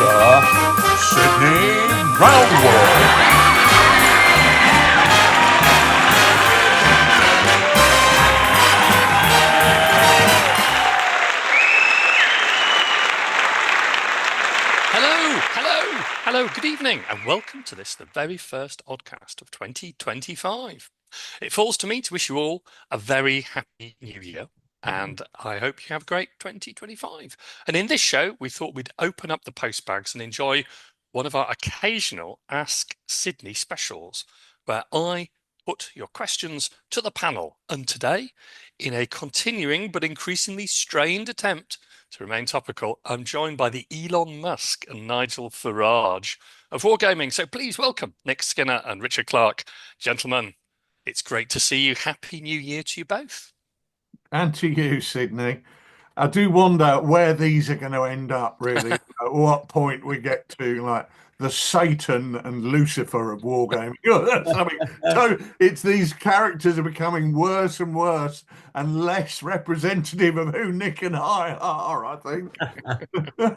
Mr. Sidney Roundwood. Hello, good evening, and welcome to this, the very first Oddcast of 2025. It falls to me to wish you all a very happy new year, and I hope you have a great 2025. And in this show, we thought we'd open up the postbags and enjoy one of our occasional Ask Sidney specials, where I put your questions to the panel. And today, in a continuing but increasingly strained attempt to remain topical, I'm joined by the Elon Musk and Nigel Farage of Wargaming. So please welcome Nick Skinner and Richard Clark. Gentlemen, it's great to see you. Happy New Year to you both. And to you, Sidney. I do wonder where these are going to end up, really. At what point we get to, like, the Satan and Lucifer of Wargaming. So it's these characters are becoming worse and worse and less representative of who Nick and I are, I think.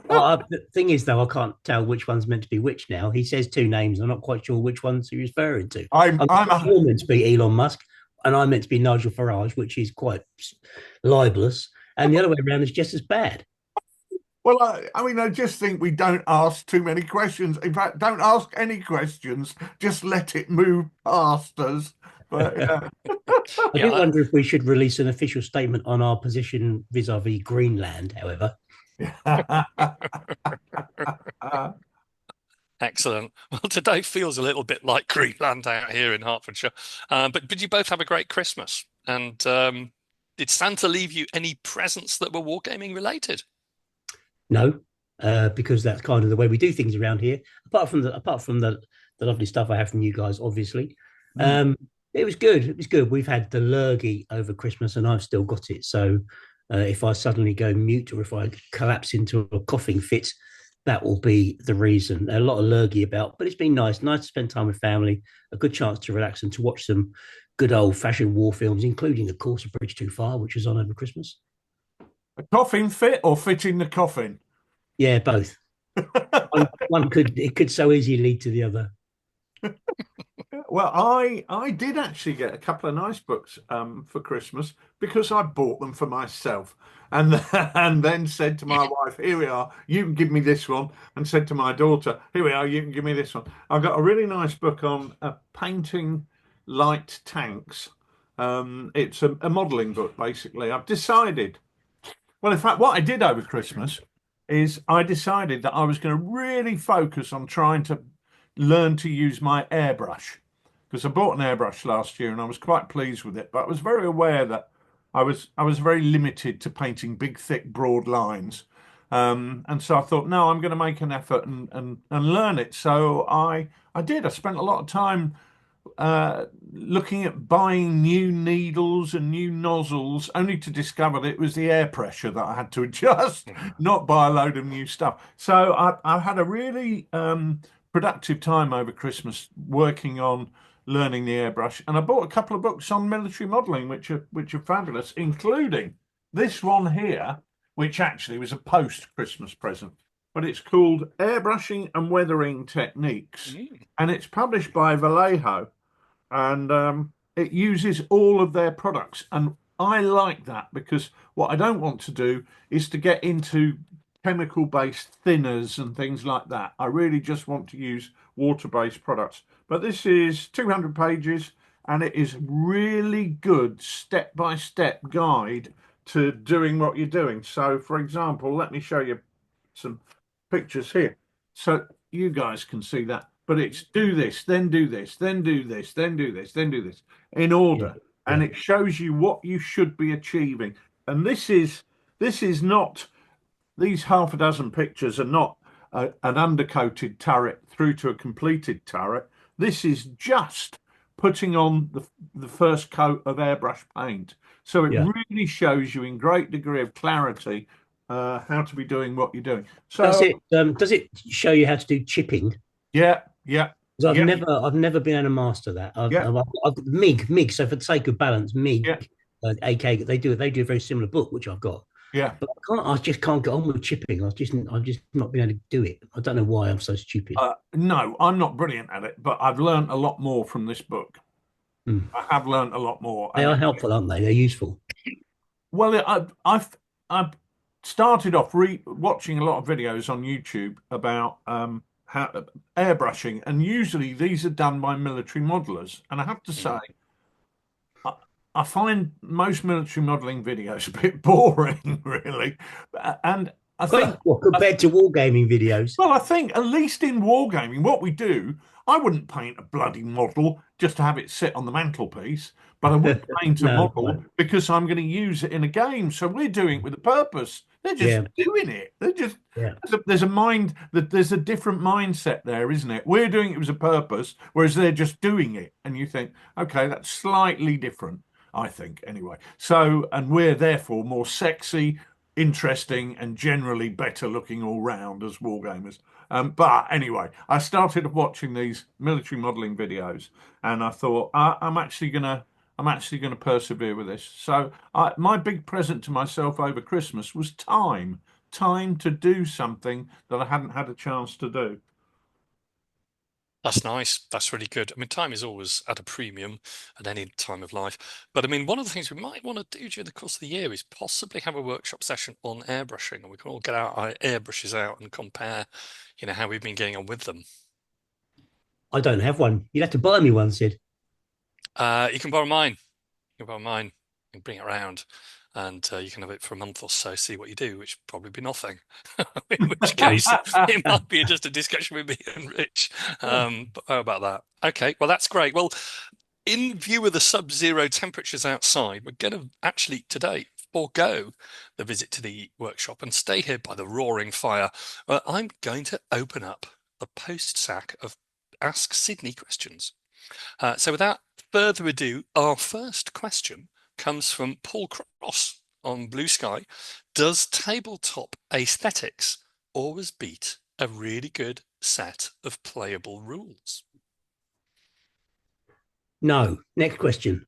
Well, the thing is, though, I can't tell which one's meant to be which now. He says two names. I'm not quite sure which ones he's referring to. I'm meant to be Elon Musk, and I'm meant to be Nigel Farage, which is quite libelous. And the other way around is just as bad. Well, I just think we don't ask too many questions. In fact, don't ask any questions. Just let it move past us. But, I do wonder if we should release an official statement on our position vis-a-vis Greenland, however. Excellent. Well, today feels a little bit like Greenland out here in Hertfordshire. But you both have a great Christmas. And did Santa leave you any presents that were wargaming related? No, because that's kind of the way we do things around here. Apart from the lovely stuff I have from you guys, obviously. It was good. It was good. We've had the lurgy over Christmas, and I've still got it. So if I suddenly go mute or if I collapse into a coughing fit, that will be the reason. A lot of lurgy about, but it's been nice. Nice to spend time with family. A good chance to relax and to watch some good old-fashioned war films, including, of course, A Bridge Too Far, which was on over Christmas. A coffin fit or fit in the coffin? Yeah, both. It could so easily lead to the other. Well, I did actually get a couple of nice books for Christmas because I bought them for myself, and then said to my wife, "Here we are. You can give me this one," and said to my daughter, "Here we are. You can give me this one." I got a really nice book on painting light tanks. It's a modelling book, basically. I've decided. Well, in fact, what I did over Christmas is I decided that I was going to really focus on trying to learn to use my airbrush, because I bought an airbrush last year and I was quite pleased with it, but I was very aware that I was very limited to painting big, thick, broad lines. And so I thought, no, I'm going to make an effort and learn it. So I did. I spent a lot of time looking at buying new needles and new nozzles, only to discover that it was the air pressure that I had to adjust, not buy a load of new stuff. So I've had a really productive time over Christmas working on learning the airbrush, and I bought a couple of books on military modelling, which are fabulous, including this one here, which actually was a post-Christmas present. But it's called Airbrushing and Weathering Techniques, and it's published by Vallejo. And it uses all of their products, and I like that because what I don't want to do is to get into chemical-based thinners and things like that. I really just want to use water-based products. But this is 200 pages, and it is really good step-by-step guide to doing what you're doing. So, for example, let me show you some pictures here so you guys can see that. But it's do this, then do this, then do this, then do this, then do this in order. Yeah. And it shows you what you should be achieving. And this is not, these half a dozen pictures are not an undercoated turret through to a completed turret. This is just putting on the first coat of airbrush paint. So it really shows you in great degree of clarity how to be doing what you're doing. So does it show you how to do chipping? Yeah. I've never been able to master that. I've MIG. So for the sake of balance, MIG, AK, they do a very similar book which I've got. Yeah. But I just can't get on with chipping. I've just not been able to do it. I don't know why I'm so stupid. No, I'm not brilliant at it, but I've learned a lot more from this book. Mm. I have learned a lot more, They and are helpful, aren't they? They're useful. well, I've started off watching a lot of videos on YouTube about how airbrushing, and usually these are done by military modelers. And I have to say, I, I find most military modeling videos a bit boring, really. And I think, Well, compared to wargaming videos. well, I think at least in wargaming, what we do, I wouldn't paint a bloody model just to have it sit on the mantelpiece, but I would paint a No, model because I'm going to use it in a game. So we're doing it with a purpose. They're just yeah, doing it. They're just yeah. there's a mind that there's a different mindset there, isn't it? We're doing it with a purpose, whereas they're just doing it, and you think, okay, that's slightly different. I think anyway. So, and we're therefore more sexy, interesting, and generally better looking all round as wargamers. But anyway, I started watching these military modelling videos, and I thought I'm actually gonna persevere with this. So my big present to myself over Christmas was time to do something that I hadn't had a chance to do. That's nice. That's really good. I mean, time is always at a premium at any time of life. But I mean, one of the things we might want to do during the course of the year is possibly have a workshop session on airbrushing, and we can all get our airbrushes out and compare, how we've been getting on with them. I don't have one. You'd have to buy me one, Sid. You can borrow mine. You can borrow mine and bring it around, and you can have it for a month or so, see what you do, which probably be nothing. In which case, it might be just a discussion with me and Rich. But how about that? Okay, well, that's great. Well, in view of the sub-zero temperatures outside, we're going to actually today forego the visit to the workshop and stay here by the roaring fire. I'm going to open up the post sack of Ask Sidney questions. So without further ado, our first question comes from Paul Cross on Blue Sky. Does tabletop aesthetics always beat a really good set of playable rules? No. Next question.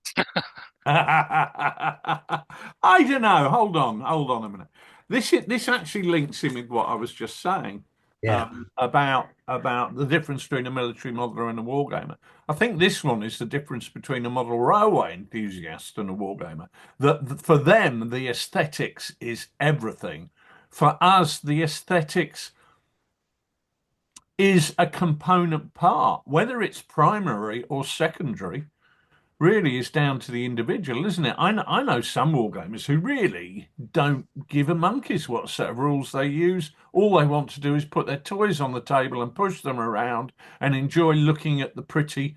I don't know. Hold on a minute. This actually links in with what I was just saying Yeah. about the difference between a military modeler and a wargamer. I think this one is the difference between a model railway enthusiast and a wargamer. That for them the aesthetics is everything. For us, the aesthetics is a component part, whether it's primary or secondary really is down to the individual, isn't it? I know some wargamers who really don't give a monkey's what set of rules they use. All they want to do is put their toys on the table and push them around and enjoy looking at the pretty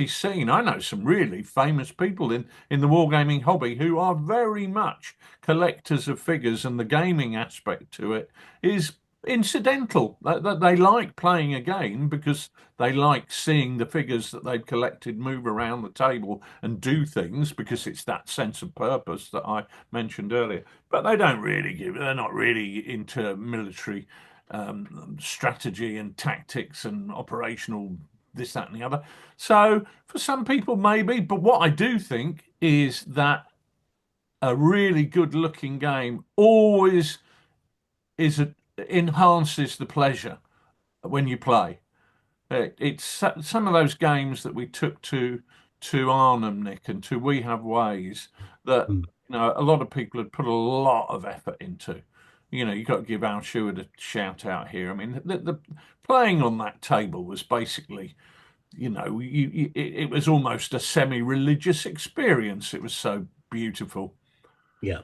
scene. I know some really famous people in the wargaming hobby who are very much collectors of figures, and the gaming aspect to it is incidental. They like playing a game because they like seeing the figures that they've collected move around the table and do things, because it's that sense of purpose that I mentioned earlier. But they're not really into military strategy and tactics and operational this, that, and the other. So for some people, maybe. But what I do think is that a really good looking game always enhances the pleasure when you play. It's some of those games that we took to Arnhem, Nick, and to We Have Ways that Mm. a lot of people had put a lot of effort into. You got to give Al Sheward a shout out here. I mean, the playing on that table was basically, it was almost a semi-religious experience. It was so beautiful. Yeah.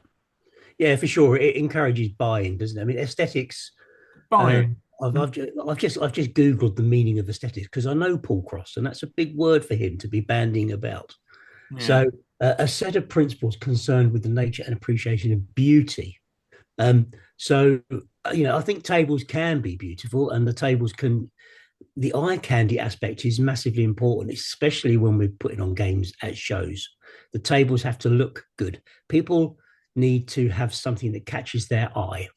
Yeah, for sure. It encourages buying, doesn't it? I mean, aesthetics. Buying. I've just Googled the meaning of aesthetics because I know Paul Cross, and that's a big word for him to be bandying about. Yeah. So, a set of principles concerned with the nature and appreciation of beauty. So, I think tables can be beautiful, and the eye candy aspect is massively important, especially when we're putting on games at shows. The tables have to look good. People need to have something that catches their eye.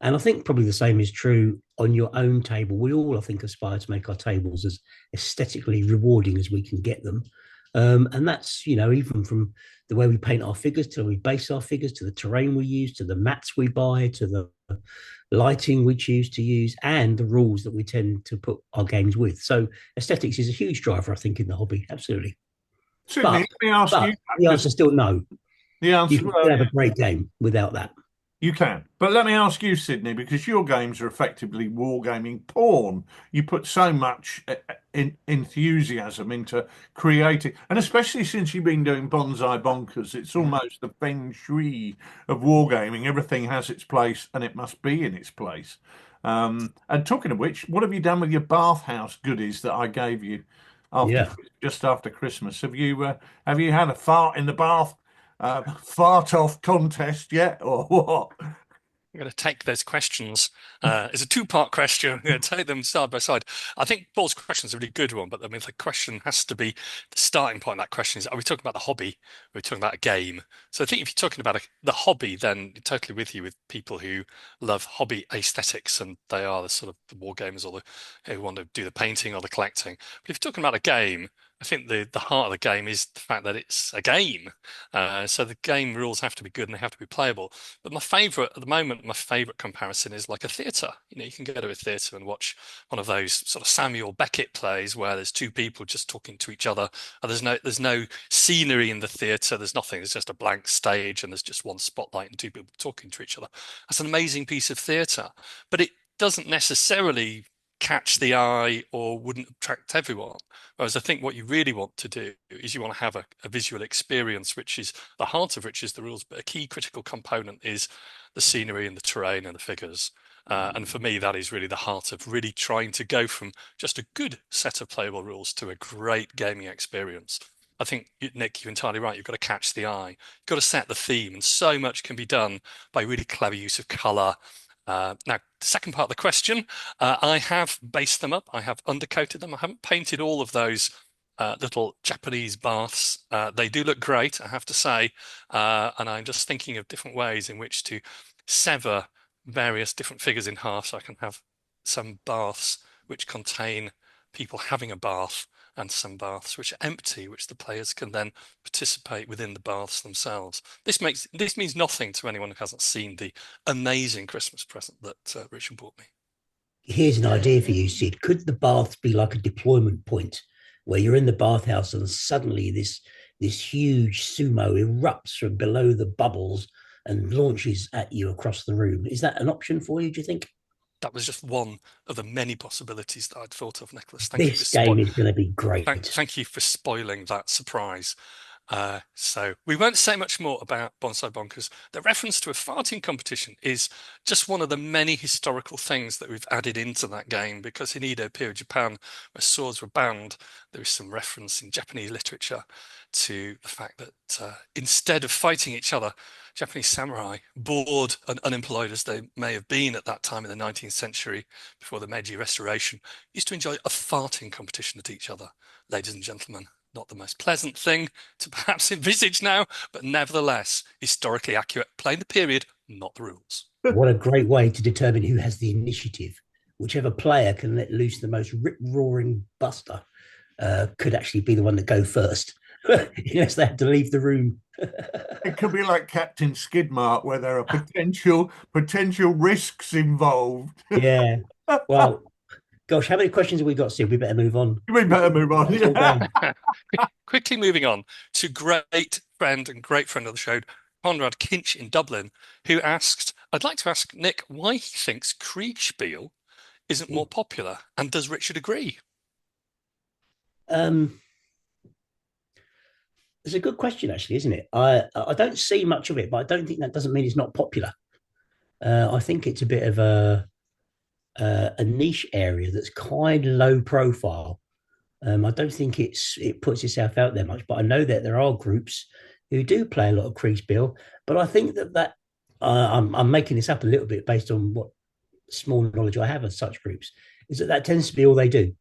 And I think probably the same is true on your own table. We all, I think, aspire to make our tables as aesthetically rewarding as we can get them. And that's, even from the way we paint our figures to the way we base our figures, to the terrain we use, to the mats we buy, to the lighting we choose to use, and the rules that we tend to put our games with. So aesthetics is a huge driver, I think, in the hobby. Absolutely. Sydney, let me ask you. The answer is still no. The answer, you can still have a great game without that. You can. But let me ask you, Sydney, because your games are effectively wargaming porn. You put so much enthusiasm into creating, and especially since you've been doing Bonsai Bonkers, it's almost the feng shui of wargaming. Everything has its place and it must be in its place. And talking of which, what have you done with your bathhouse goodies that I gave you just after Christmas? Have you had a fart in the bath? Fart off contest yet, or what? I'm going to take those questions. It's a two-part question. I'm going to take them side by side. I think Paul's question is a really good one, but I mean, the question has to be the starting point. Of that question is: are we talking about the hobby? Are we talking about a game? So I think if you're talking about the hobby, then I'm totally with you with people who love hobby aesthetics, and they are the sort of the war gamers or the who want to do the painting or the collecting. But if you're talking about a game, I think the heart of the game is the fact that it's a game. So the game rules have to be good and they have to be playable. But my favourite at the moment, my favourite comparison is like a theatre. You can go to a theatre and watch one of those sort of Samuel Beckett plays where there's two people just talking to each other, and there's no scenery in the theatre. There's nothing. There's just a blank stage, and there's just one spotlight and two people talking to each other. That's an amazing piece of theatre, but it doesn't necessarily catch the eye or wouldn't attract everyone. Whereas I think what you really want to do is you want to have a visual experience, which is the heart of which is the rules, but a key critical component is the scenery and the terrain and the figures. And for me, that is really the heart of really trying to go from just a good set of playable rules to a great gaming experience. I think, Nick, you're entirely right. You've got to catch the eye. You've got to set the theme, and so much can be done by really clever use of colour. Now, the second part of the question, I have based them up. I have undercoated them. I haven't painted all of those little Japanese baths. They do look great, I have to say. And I'm just thinking of different ways in which to sever various different figures in half so I can have some baths which contain people having a bath and some baths which are empty, which the players can then participate within the baths themselves. This means nothing to anyone who hasn't seen the amazing Christmas present that Richard bought me. Here's an idea for you, Sid. Could the baths be like a deployment point where you're in the bathhouse and suddenly this huge sumo erupts from below the bubbles and launches at you across the room? Is that an option for you, do you think? That was just one of the many possibilities that I'd thought of, Nicholas. This game is going to be great. Thank you for spoiling that surprise. So we won't say much more about Bonsai Bonkers. The reference to a farting competition is just one of the many historical things that we've added into that game, because in Edo period Japan, where swords were banned, there is some reference in Japanese literature to the fact that instead of fighting each other, Japanese samurai, bored and unemployed as they may have been at that time in the 19th century, before the Meiji Restoration, used to enjoy a farting competition at each other. Ladies and gentlemen, not the most pleasant thing to perhaps envisage now, but nevertheless, historically accurate, playing the period, not the rules. What a great way to determine who has the initiative. Whichever player can let loose the most rip-roaring buster could actually be the one that go first. Yes, they have to leave the room. It could be like Captain Skidmark, where there are potential risks involved. Yeah. Well, gosh, how many questions have we got, Sid? We better move on. We better move on. Yeah. Quickly moving on to great friend of the show, Conrad Kinch in Dublin, who asked, I'd like to ask Nick why he thinks Kriegspiel isn't more popular, and does Richard agree? It's a good question, actually, isn't it? I don't see much of it, but I don't think that doesn't mean it's not popular. I think it's a bit of a niche area that's quite low profile. I don't think it puts itself out there much, but I know that there are groups who do play a lot of Kriegspiel. But I think that I'm making this up a little bit based on what small knowledge I have of such groups, is that tends to be all they do.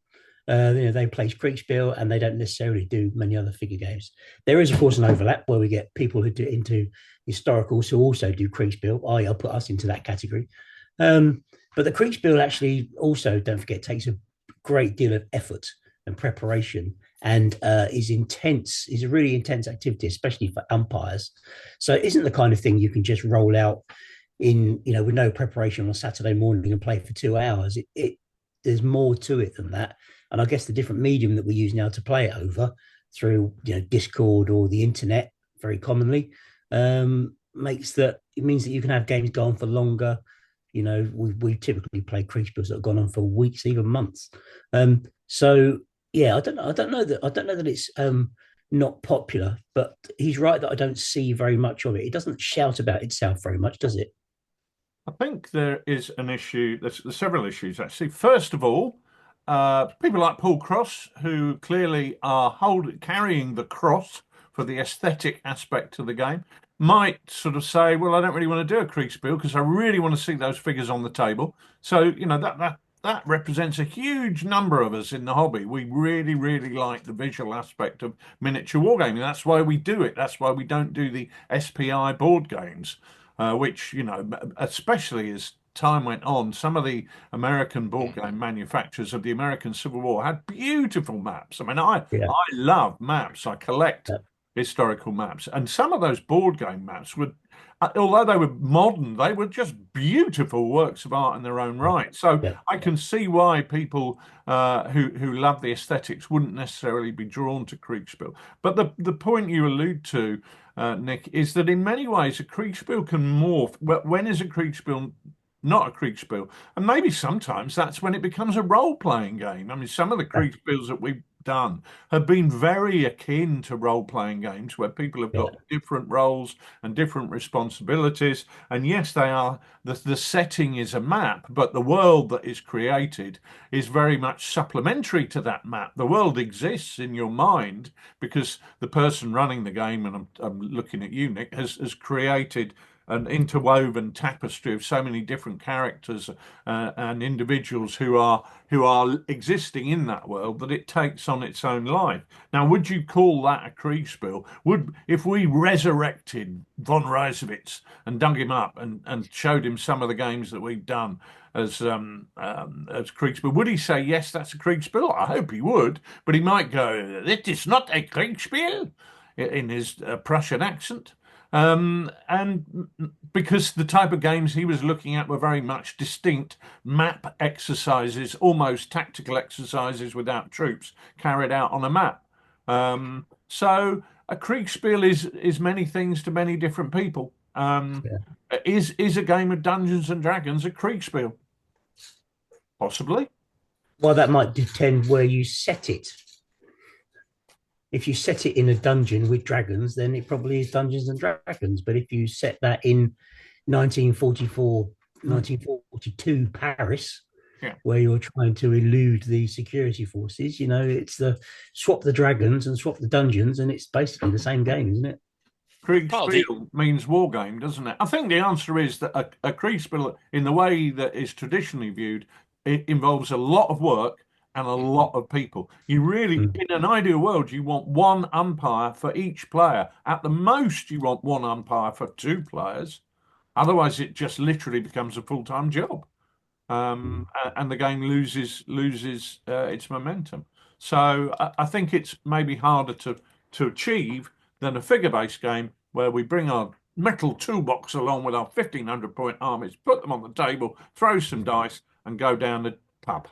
They play Kriegspiel and they don't necessarily do many other figure games. There is, of course, an overlap where we get people who do into historicals who also do Kriegspiel. I'll put us into that category. But the Kriegspiel actually also, don't forget, takes a great deal of effort and preparation, and is intense. Is a really intense activity, especially for umpires. So it isn't the kind of thing you can just roll out in, with no preparation on Saturday morning and play for 2 hours. It there's more to it than that. And I guess the different medium that we use now to play it over through Discord or the internet very commonly, makes that it means that you can have games go on for longer. We typically play creeps that have gone on for weeks, even months. So yeah, I don't know that it's not popular, but he's right that I don't see very much of it. It doesn't shout about itself very much, does it? I think there is an issue. There's several issues actually. First of all, people like Paul Cross, who clearly are carrying the cross for the aesthetic aspect of the game, might sort of say, "Well, I don't really want to do a crease spiel because I really want to see those figures on the table." So that represents a huge number of us in the hobby. We really, really like the visual aspect of miniature wargaming. That's why we do it. That's why we don't do the SPI board games, which, especially as time went on, some of the American board game manufacturers of the American Civil War had beautiful maps. I mean, I Yeah, love maps. I collect yeah, historical maps, and some of those board game maps would, although they were modern, they were just beautiful works of art in their own right. So yeah, I can see why people who love the aesthetics wouldn't necessarily be drawn to Kriegspiel. But the point you allude to, Nick, is that in many ways a Kriegspiel can morph. Well, when is a Kriegspiel not a Kriegspiel? And maybe sometimes that's when it becomes a role-playing game. I mean, some of the yeah, Kriegspiels that we've done have been very akin to role-playing games where people have got yeah, different roles and different responsibilities. And yes, they are the setting is a map, but the world that is created is very much supplementary to that map. The world exists in your mind because the person running the game, and I'm looking at you, Nick, has created an interwoven tapestry of so many different characters and individuals who are existing in that world that it takes on its own life. Now, would you call that a Kriegspiel? Would, if we resurrected von Reisewitz and dug him up and showed him some of the games that we've done as Kriegspiel, would he say yes, that's a Kriegspiel? I hope he would, but he might go, "It is not a Kriegspiel," in his Prussian accent. And because the type of games he was looking at were very much distinct map exercises, almost tactical exercises without troops carried out on a map. So a Kriegspiel is many things to many different people. yeah. Is a game of Dungeons and Dragons a Kriegspiel? Possibly. Well, that might depend where you set it. If you set it in a dungeon with dragons, then it probably is Dungeons and Dragons. But if you set that in 1944, Mm, 1942 Paris, yeah. where you're trying to elude the security forces, it's the swap the dragons and swap the dungeons, and it's basically the same game, isn't it? Part of the Kriegspiel means war game, doesn't it? I think the answer is that a Kriegspiel, in the way that is traditionally viewed, it involves a lot of work and a lot of people. You really, Mm. in an ideal world, you want one umpire for each player. At the most, you want one umpire for two players. Otherwise, it just literally becomes a full-time job, Mm. and the game loses its momentum. So I think it's maybe harder to achieve than a figure-based game where we bring our metal toolbox along with our 1,500-point armies, put them on the table, throw some dice, and go down the pub.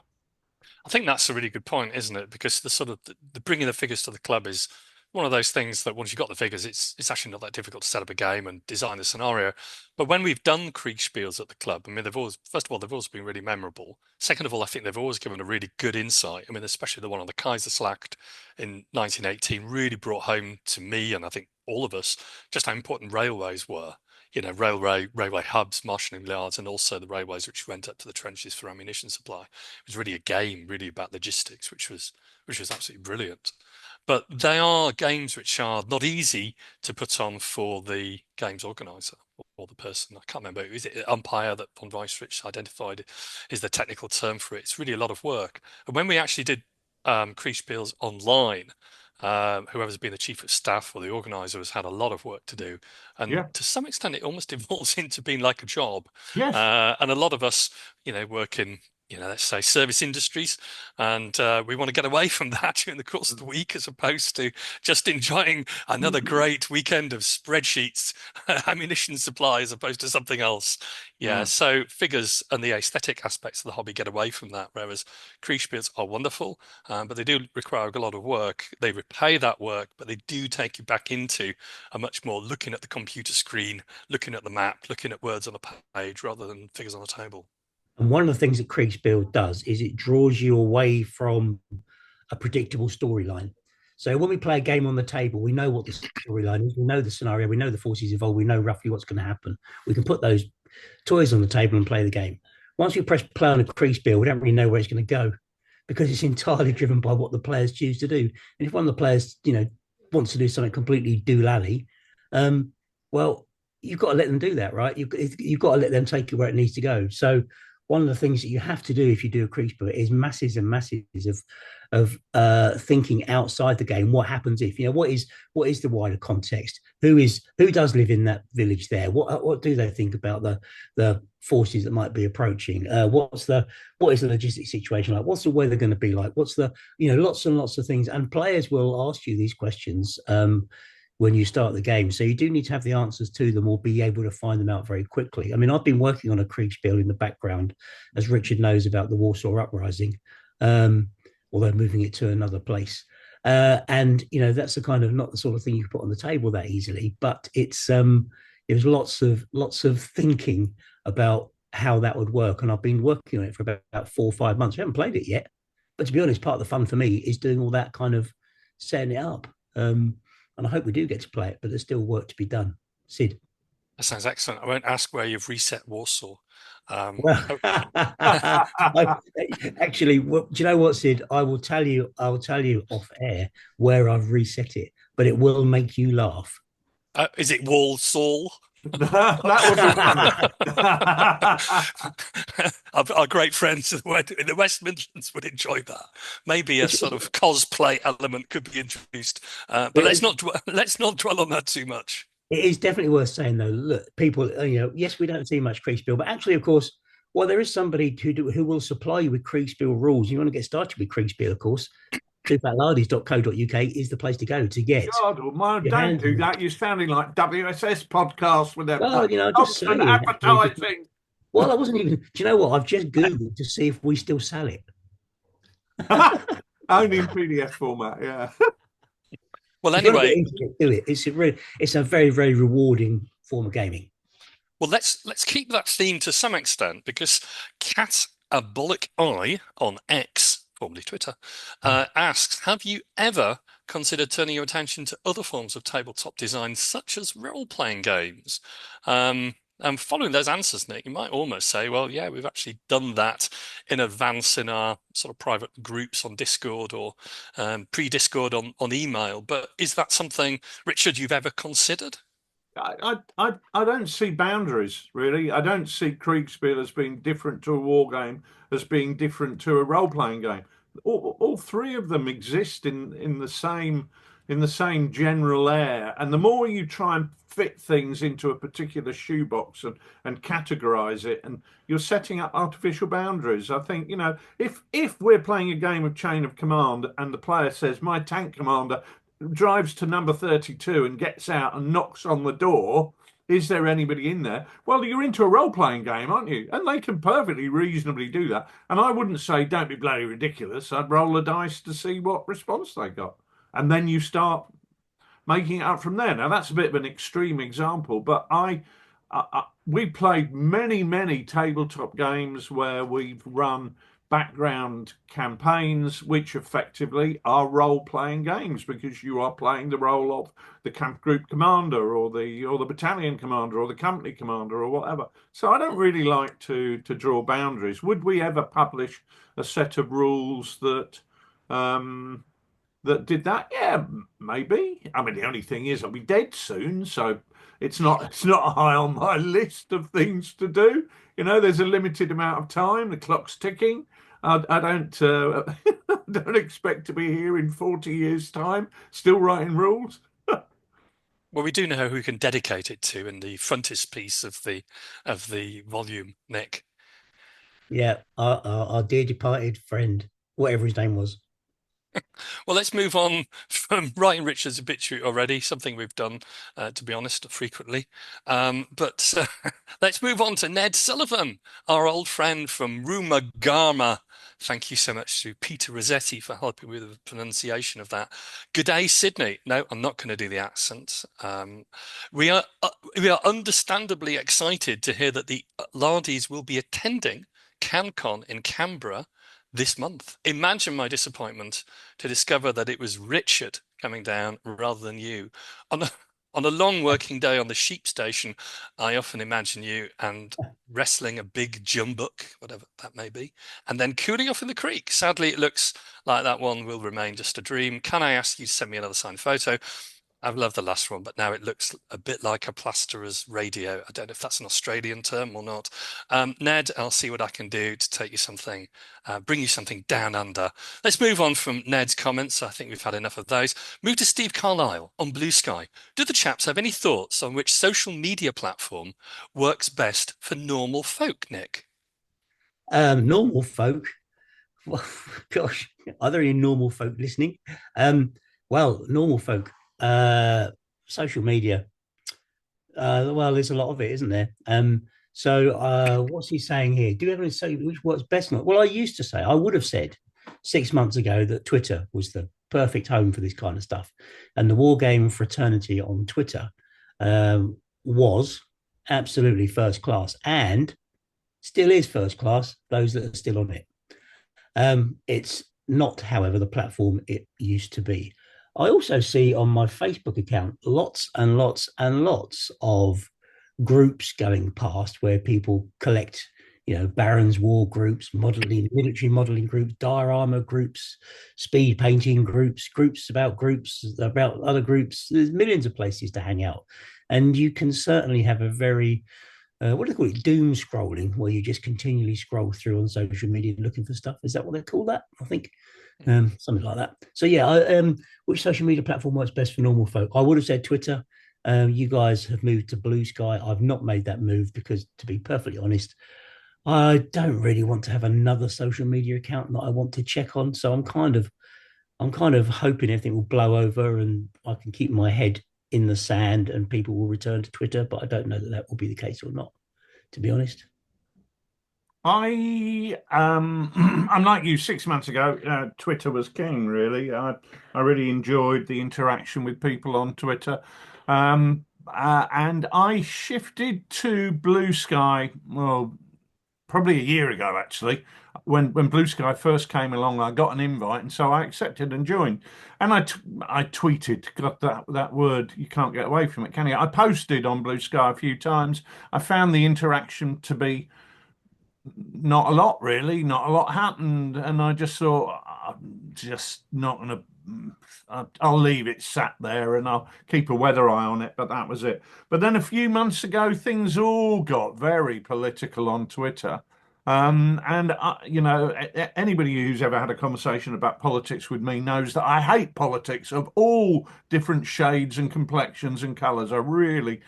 I think that's a really good point, isn't it? Because the sort of the bringing the figures to the club is one of those things that once you've got the figures, it's actually not that difficult to set up a game and design the scenario. But when we've done Kriegspiels at the club, I mean, they've always, first of all, they've always been really memorable. Second of all, I think they've always given a really good insight. I mean, especially the one on the Kaiserslacht in 1918 really brought home to me, and I think all of us, just how important railways were. Railway hubs, marshalling yards, and also the railways which went up to the trenches for ammunition supply. It was really a game, really about logistics, which was absolutely brilliant. But they are games which are not easy to put on for the games organizer or the person. I can't remember. Is it umpire that von Weisrich identified is the technical term for it? It's really a lot of work. And when we actually did Kriegspiels online, whoever's been the chief of staff or the organizer has had a lot of work to do. And Yeah. to some extent, it almost evolves into being like a job. Yes. And a lot of us, work in let's say service industries, and we want to get away from that during the course of the week, as opposed to just enjoying another great weekend of spreadsheets, ammunition supply, as opposed to something else. Yeah, Yeah. so figures and the aesthetic aspects of the hobby get away from that, whereas Kriegspiels are wonderful, but they do require a lot of work. They repay that work, but they do take you back into a much more looking at the computer screen, looking at the map, looking at words on a page rather than figures on a table. And one of the things that Kriegspiel does is it draws you away from a predictable storyline. So when we play a game on the table, we know what the storyline is, we know the scenario, we know the forces involved, we know roughly what's going to happen. We can put those toys on the table and play the game. Once we press play on a Kriegspiel, we don't really know where it's going to go because it's entirely driven by what the players choose to do. And if one of the players, wants to do something completely doolally, well, you've got to let them do that, right? You've got to let them take you where it needs to go. So one of the things that you have to do if you do a Kriegspiel is masses and masses of thinking outside the game. What happens if, what is the wider context? Who does live in that village there? What do they think about the forces that might be approaching? What is the logistics situation like? What's the weather going to be like? What's the, lots and lots of things. And players will ask you these questions when you start the game. So you do need to have the answers to them or be able to find them out very quickly. I mean, I've been working on a Kriegspiel in the background, as Richard knows, about the Warsaw Uprising, although moving it to another place. And that's the kind of not the sort of thing you can put on the table that easily, but it was lots of thinking about how that would work. And I've been working on it for about 4 or 5 months. I haven't played it yet, but to be honest, part of the fun for me is doing all that kind of setting it up. And I hope we do get to play it, but there's still work to be done. Sid. That sounds excellent. I won't ask where you've reset Warsaw. Well, actually, do you know what, Sid? I will tell you off air where I've reset it, but it will make you laugh. Is it Walsall? That would be funny. Our great friends in the West Midlands would enjoy that. Maybe a sort of cosplay element could be introduced, but let's not dwell on that too much. It is definitely worth saying, though. Look, people, yes, we don't see much Kriegspiel, but actually, of course, well, there is somebody who will supply you with Kriegspiel rules. You want to get started with Kriegspiel, of course. TooFatLardies.co.uk is the place to go to get. God, well, don't do that. You're sounding like WSS podcast with their just saying, advertising. Well, I wasn't even. Do you know what? I've just Googled to see if we still sell it. Only in PDF format, yeah. Well, anyway, do it. It's a very, very rewarding form of gaming. Well, let's keep that theme to some extent, because Cat a Bollock Eye on X, formerly Twitter, asks, have you ever considered turning your attention to other forms of tabletop design, such as role-playing games? And following those answers, Nick, you might almost say, well, yeah, we've actually done that in advance in our sort of private groups on Discord or pre-Discord on email. But is that something, Richard, you've ever considered? I don't see boundaries, really. I don't see Kriegspiel as being different to a war game, as being different to a role-playing game. All three of them exist in the same general air. And the more you try and fit things into a particular shoebox and categorize it, and you're setting up artificial boundaries. I think, if we're playing a game of Chain of Command and the player says, my tank commander drives to number 32 and gets out and knocks on the door, is there anybody in there? Well, you're into a role-playing game, aren't you? And they can perfectly reasonably do that. And I wouldn't say, don't be bloody ridiculous. I'd roll the dice to see what response they got. And then you start making it up from there. Now, that's a bit of an extreme example, but we played many tabletop games where we've run background campaigns, which effectively are role-playing games, because you are playing the role of the camp group commander or the battalion commander or the company commander or whatever. So I don't really like to draw boundaries. Would we ever publish a set of rules that did that? Yeah, maybe. I mean, the only thing is I'll be dead soon, so it's not high on my list of things to do. There's a limited amount of time. The clock's ticking. I don't don't expect to be here in 40 years' time still writing rules. Well, we do know who we can dedicate it to in the frontispiece of the volume, Nick. Yeah, our dear departed friend, whatever his name was. Well, let's move on from Ryan Richards' obituary already, something we've done, to be honest, frequently. But let's move on to Ned Sullivan, our old friend from Rumagama. Thank you so much to Peter Rossetti for helping with the pronunciation of that. Good day, Sydney. No, I'm not going to do the accent. We are understandably excited to hear that the Lardies will be attending CanCon in Canberra this month. Imagine my disappointment to discover that it was Richard coming down rather than you. On a, on a long working day on the sheep station, I often imagine you and wrestling a big jumbuck, whatever that may be, and then cooling off in the creek. Sadly, it looks like that one will remain just a dream. Can I ask you to send me another signed photo? I've loved the last one, but now it looks a bit like a plasterer's radio. I don't know if that's an Australian term or not. Ned, I'll see what I can do to take you something, bring you something down under. Let's move on from Ned's comments. I think we've had enough of those. Move to Steve Carlisle on Blue Sky. Do the chaps have any thoughts on which social media platform works best for normal folk, Nick? Normal folk. Well, gosh, are there any normal folk listening? Well, normal folk. Social media. Well, there's a lot of it, isn't there? What's he saying here? Do you have any say which works best? Well, I used to say, I would have said 6 months ago that Twitter was the perfect home for this kind of stuff, and the war game fraternity on Twitter was absolutely first class, and still is first class. Those that are still on it. It's not, however, the platform it used to be. I also see on my Facebook account lots and lots and lots of groups going past where people collect, Barons War groups, modeling, military modeling groups, diorama groups, speed painting groups about other groups. There's millions of places to hang out. And you can certainly have a very what do they call it? Doom scrolling, where you just continually scroll through on social media looking for stuff. Is that what they call that? I think something like that. So yeah, which social media platform works best for normal folk? I would have said Twitter. You guys have moved to Blue Sky. I've not made that move because, to be perfectly honest, I don't really want to have another social media account that I want to check on. So I'm kind of hoping everything will blow over and I can keep my head in the sand and people will return to Twitter, but I don't know that that will be the case or not, to be honest. I'm like you. 6 months ago, Twitter was king. Really, I really enjoyed the interaction with people on Twitter, and I shifted to Blue Sky. Well, probably a year ago actually, when Blue Sky first came along. I got an invite, and so I accepted and joined. And I tweeted. God, that word, you can't get away from it, can you? I posted on Blue Sky a few times. I found the interaction to be not a lot, really. Not a lot happened, and I just thought, I'm just not gonna. I'll leave it sat there, and I'll keep a weather eye on it. But that was it. But then a few months ago, things all got very political on Twitter. And anybody who's ever had a conversation about politics with me knows that I hate politics of all different shades and complexions and colours. I really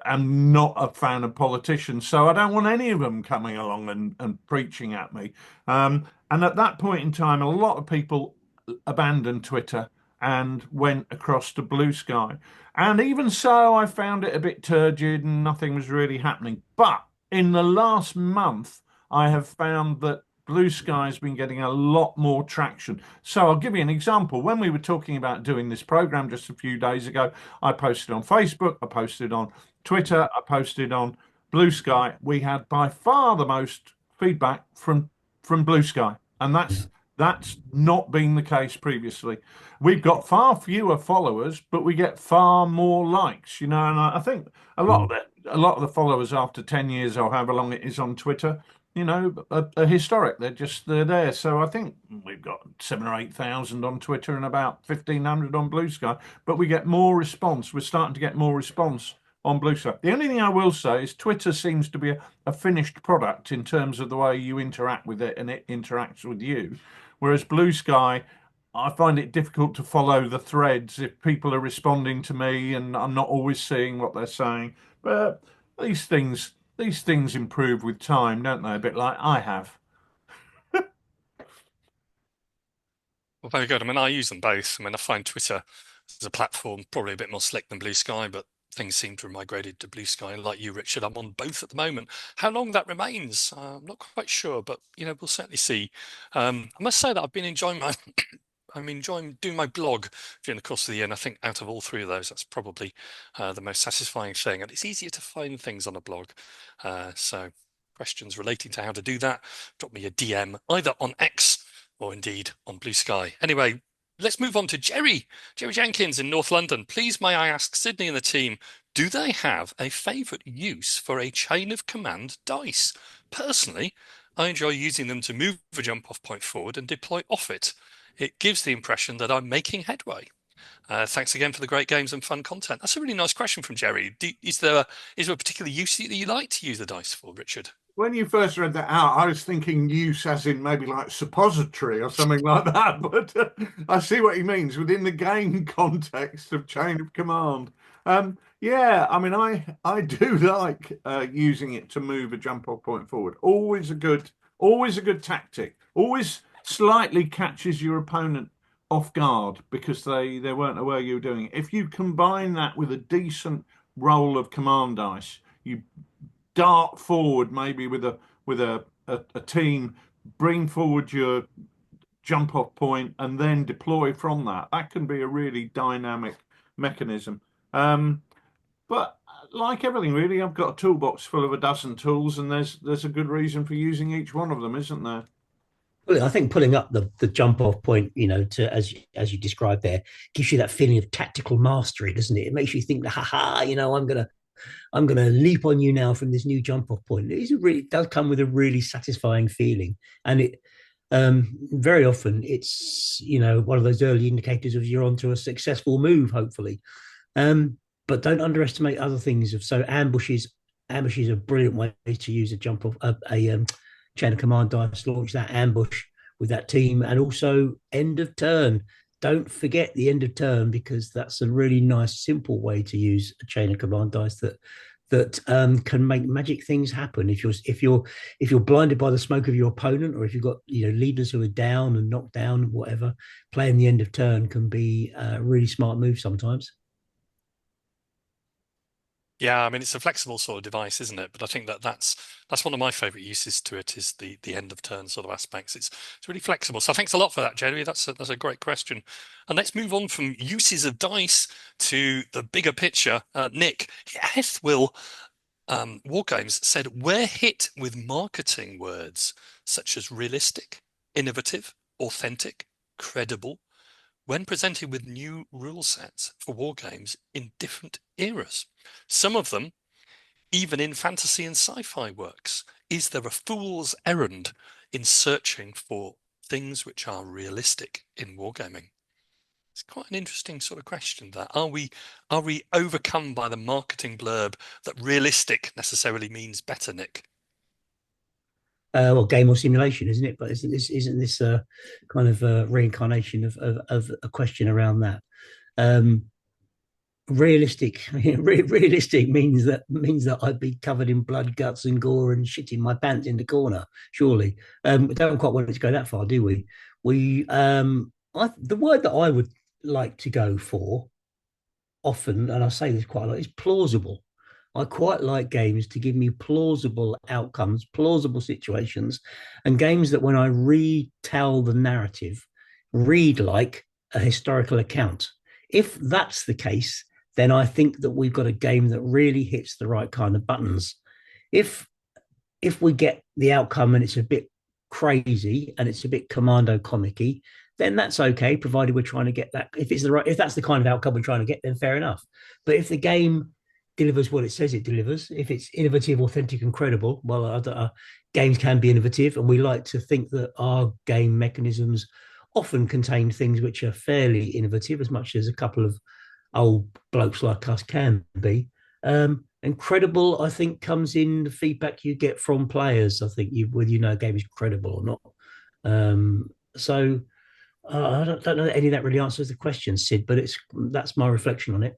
am not a fan of politicians, so I don't want any of them coming along and preaching at me. And at that point in time, a lot of people abandoned Twitter and went across to Blue Sky. And even so, I found it a bit turgid and nothing was really happening. But in the last month, I have found that Blue Sky has been getting a lot more traction. So I'll give you an example. When we were talking about doing this program just a few days ago, I posted on Facebook, I posted on Twitter, I posted on Blue Sky. We had by far the most feedback from Blue Sky, and that's not been the case previously. We've got far fewer followers, but we get far more likes, and I think Mm. a lot of the followers after 10 years or however long it is on Twitter, are historic. They're there. So I think we've got 7 or 8 thousand on Twitter and about 1,500 on Blue Sky, but we get more response. We're starting to get more response on Blue Sky. The only thing I will say is Twitter seems to be a finished product in terms of the way you interact with it and it interacts with you. Whereas Blue Sky, I find it difficult to follow the threads if people are responding to me and I'm not always seeing what they're saying. But these things these things improve with time, don't they? A bit like I have. Well, very good. I mean, I use them both. I mean, I find Twitter as a platform probably a bit more slick than Blue Sky, but things seem to have migrated to Blue Sky. Like you, Richard, I'm on both at the moment. How long that remains, I'm not quite sure, but we'll certainly see. I must say that I've been enjoying my I'm enjoying doing my blog during the course of the year, and I think out of all three of those, that's probably the most satisfying thing. And it's easier to find things on a blog. So questions relating to how to do that, drop me a DM either on X or indeed on Blue Sky. Anyway, let's move on to Jerry Jenkins in North London. Please, may I ask Sydney and the team, do they have a favourite use for a chain of command dice? Personally, I enjoy using them to move a jump off point forward and deploy off it. It gives the impression that I'm making headway. Thanks again for the great games and fun content. That's a really nice question from Jerry. Is there a particular use that you like to use the dice for, Richard? When you first read that out, I was thinking use as in maybe like suppository or something like that. But I see what he means within the game context of chain of command. Yeah, I mean, I do like using it to move a jump off point forward. Always a good tactic. Always slightly catches your opponent off guard because they weren't aware you were doing it. If you combine that with a decent roll of command dice, you dart forward maybe with a team, bring forward your jump off point and then deploy from that. That can be a really dynamic mechanism. But like everything really, I've got a toolbox full of a dozen tools, and there's a good reason for using each one of them, isn't there? Well, I think pulling up the jump off point, to as you described there, gives you that feeling of tactical mastery, doesn't it? It makes you think, ha ha, I'm gonna leap on you now from this new jump off point. It does come with a really satisfying feeling, and it very often it's one of those early indicators of you're onto a successful move, hopefully. But don't underestimate other things. So ambushes are a brilliant way to use a jump off a chain of command dice, launch that ambush with that team, and also end of turn. Don't forget the end of turn, because that's a really nice, simple way to use a chain of command dice that can make magic things happen. If you're blinded by the smoke of your opponent, or if you've got leaders who are down and knocked down, whatever, playing the end of turn can be a really smart move sometimes. Yeah, I mean, it's a flexible sort of device, isn't it? But I think that's one of my favorite uses to it, is the end of turn sort of aspects. It's really flexible. So thanks a lot for that, Jerry. That's a great question. And let's move on from uses of dice to the bigger picture. Nick, Hethwill War Games said, we're hit with marketing words such as realistic, innovative, authentic, credible, when presented with new rule sets for war games in different eras. Some of them, even in fantasy and sci-fi works. Is there a fool's errand in searching for things which are realistic in wargaming? It's quite an interesting sort of question, that. Are we overcome by the marketing blurb that realistic necessarily means better, Nick? Well, game or simulation, isn't it? But isn't this a kind of a reincarnation of a question around that? Realistic realistic means that I'd be covered in blood, guts, and gore and shitting my pants in the corner. Surely, we don't quite want it to go that far, do we? The word that I would like to go for often, and I say this quite a lot, is plausible. I quite like games to give me plausible outcomes, plausible situations, and games that when I retell the narrative, read like a historical account. If that's the case, then I think that we've got a game that really hits the right kind of buttons. If we get the outcome and it's a bit crazy and it's a bit commando comic-y, then that's okay, provided we're trying to get that. If that's the kind of outcome we're trying to get, then fair enough. But if the game delivers what it says it delivers, if it's innovative, authentic, and credible, well, games can be innovative, and we like to think that our game mechanisms often contain things which are fairly innovative, as much as a couple of old blokes like us can be. And credible, I think, comes in the feedback you get from players. I think whether a game is credible or not. So I don't know that any of that really answers the question, Sid, but that's my reflection on it.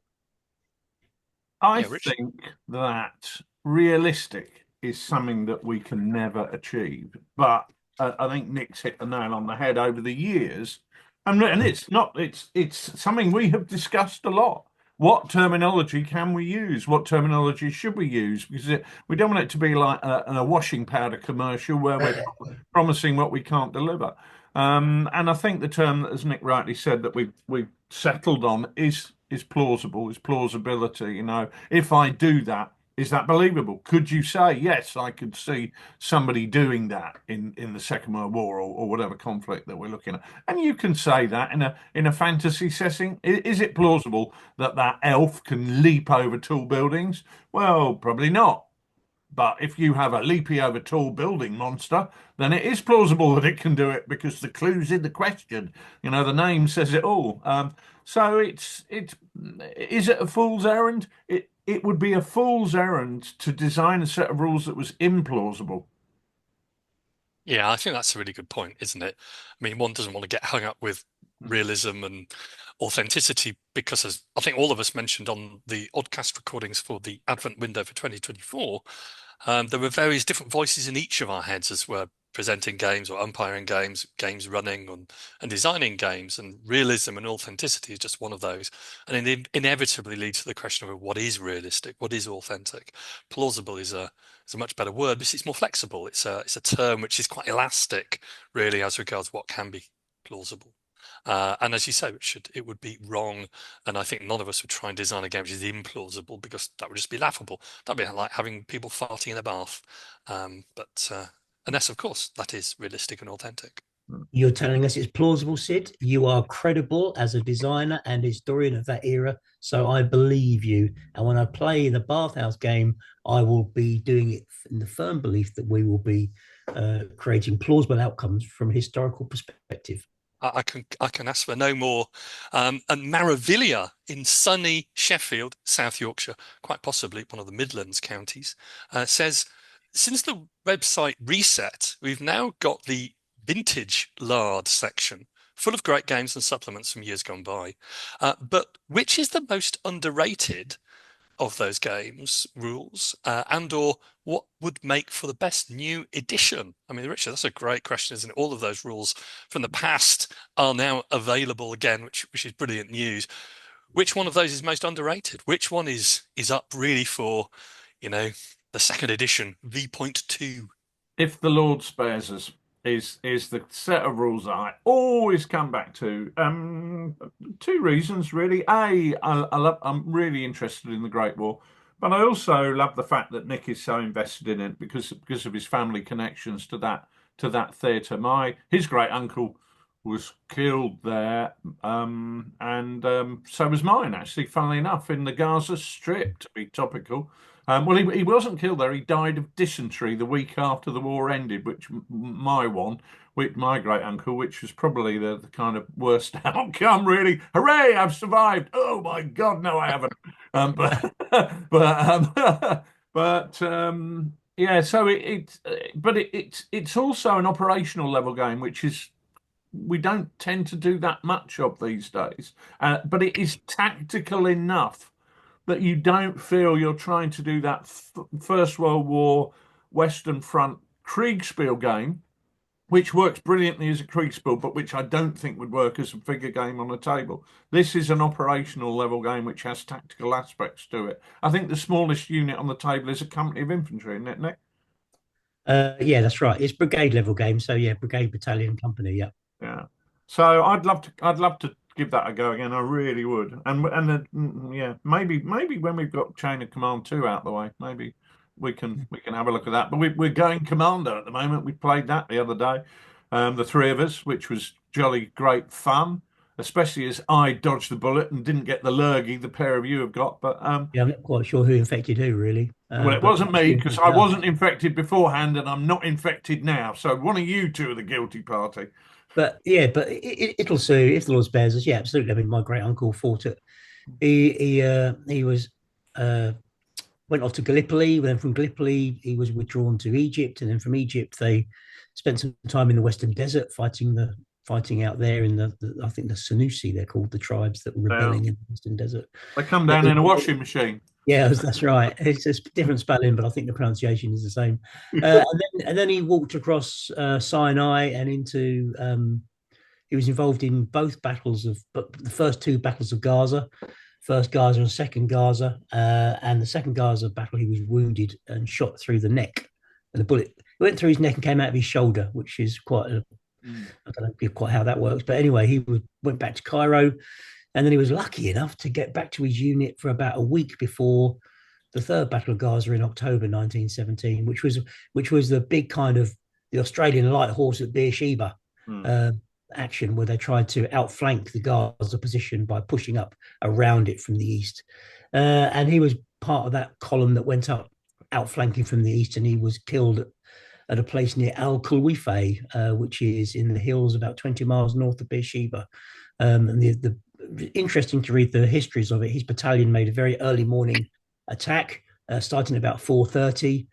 I Yeah, Rich. think that realistic is something that we can never achieve. But I think Nick's hit the nail on the head over the years, and it's something we have discussed a lot. What terminology can we use? What terminology should we use? Because we don't want it to be like a washing powder commercial where we're promising what we can't deliver. And I think the term that, as Nick rightly said, that we've settled on is plausible, is plausibility. You know, if I do that, is that believable? Could you say, yes, I could see somebody doing that in the Second World War or whatever conflict that we're looking at? And you can say that in a fantasy setting. Is it plausible that that elf can leap over tall buildings? Well, probably not. But if you have a leapy over tall building monster, then it is plausible that it can do it because the clue's in the question. You know, the name says it all. So is it a fool's errand? It would be a fool's errand to design a set of rules that was implausible. Yeah, I think that's a really good point, isn't it? I mean, one doesn't want to get hung up with realism and authenticity because, as I think all of us mentioned on the Oddcast recordings for the Advent window for 2024, there were various different voices in each of our heads as we're presenting games or umpiring games, games running and designing games. And realism and authenticity is just one of those. And it inevitably leads to the question of what is realistic, what is authentic. Plausible is a much better word because it's more flexible. It's a term which is quite elastic, really, as regards what can be plausible. And as you say, Richard, it would be wrong. And I think none of us would try and design a game which is implausible because that would just be laughable. That'd be like having people farting in a bath. But unless, of course, that is realistic and authentic. You're telling us it's plausible, Sid. You are credible as a designer and historian of that era. So I believe you. And when I play the Bathhouse game, I will be doing it in the firm belief that we will be creating plausible outcomes from a historical perspective. I can ask for no more. And Maravillia in sunny Sheffield, South Yorkshire, quite possibly one of the Midlands counties, says, since the website reset, we've now got the vintage lard section full of great games and supplements from years gone by. But which is the most underrated of those games rules, and or what would make for the best new edition? I mean, Richard, that's a great question, isn't it? All of those rules from the past are now available again, which is brilliant news. Which one of those is most underrated? Which one is up really for, the second edition V.2? If the Lord spares us, is the set of rules that I always come back to. Two reasons really. I'm really interested in the Great War, but I also love the fact that Nick is so invested in it because of his family connections to that theatre. His great uncle was killed there, and so was mine actually. Funnily enough, in the Gaza Strip, to be topical. Well, he wasn't killed there. He died of dysentery the week after the war ended, which my great uncle, which was probably the kind of worst outcome, really. Hooray, I've survived. Oh my God, no, I haven't. Yeah, so it's also an operational level game, which is we don't tend to do that much of these days. But it is tactical enough that you don't feel you're trying to do that First World War Western Front Kriegspiel game, which works brilliantly as a Kriegspiel, but which I don't think would work as a figure game on a table. This is an operational level game which has tactical aspects to it. I think the smallest unit on the table is a company of infantry, isn't it, Nick? Yeah, that's right. It's brigade level game. So yeah, brigade, battalion, company. Yeah. Yeah. So I'd love to give that a go again. I really would. Yeah, maybe when we've got Chain of Command 2 out the way, maybe we can have a look at that. But we're going Commando at the moment. We played that the other day, the three of us, which was jolly great fun, especially as I dodged the bullet and didn't get the lurgy the pair of you have got. But yeah, I'm not quite sure who infected who really. Well, it wasn't me because I wasn't infected beforehand, and I'm not infected now. So one of you two are the guilty party. But yeah, but it'll sue if the Lord spares us. Yeah, absolutely. I mean, my great uncle fought it. He was went off to Gallipoli. Then from Gallipoli, he was withdrawn to Egypt, and then from Egypt, they spent some time in the Western Desert fighting out there in the I think the Senussi, they're called, the tribes that were rebelling in the Western Desert. They come down in a washing machine. Yeah, that's right. It's a different spelling, but I think the pronunciation is the same. And then he walked across Sinai and into. He was involved in both battles of, but the first two battles of Gaza, first Gaza and second Gaza. And the second Gaza battle, he was wounded and shot through the neck, and the bullet went through his neck and came out of his shoulder, which is quite. I don't know quite how that works, but anyway, went back to Cairo, and then he was lucky enough to get back to his unit for about a week before the third Battle of Gaza in October 1917, which was the big kind of the Australian light horse at Beersheba uh, action, where they tried to outflank the Gaza position by pushing up around it from the east. And he was part of that column that went up outflanking from the east, and he was killed at a place near Al Khalifa, which is in the hills about 20 miles north of Beersheba. And the interesting to read the histories of it. His battalion made a very early morning attack, starting about 4:30,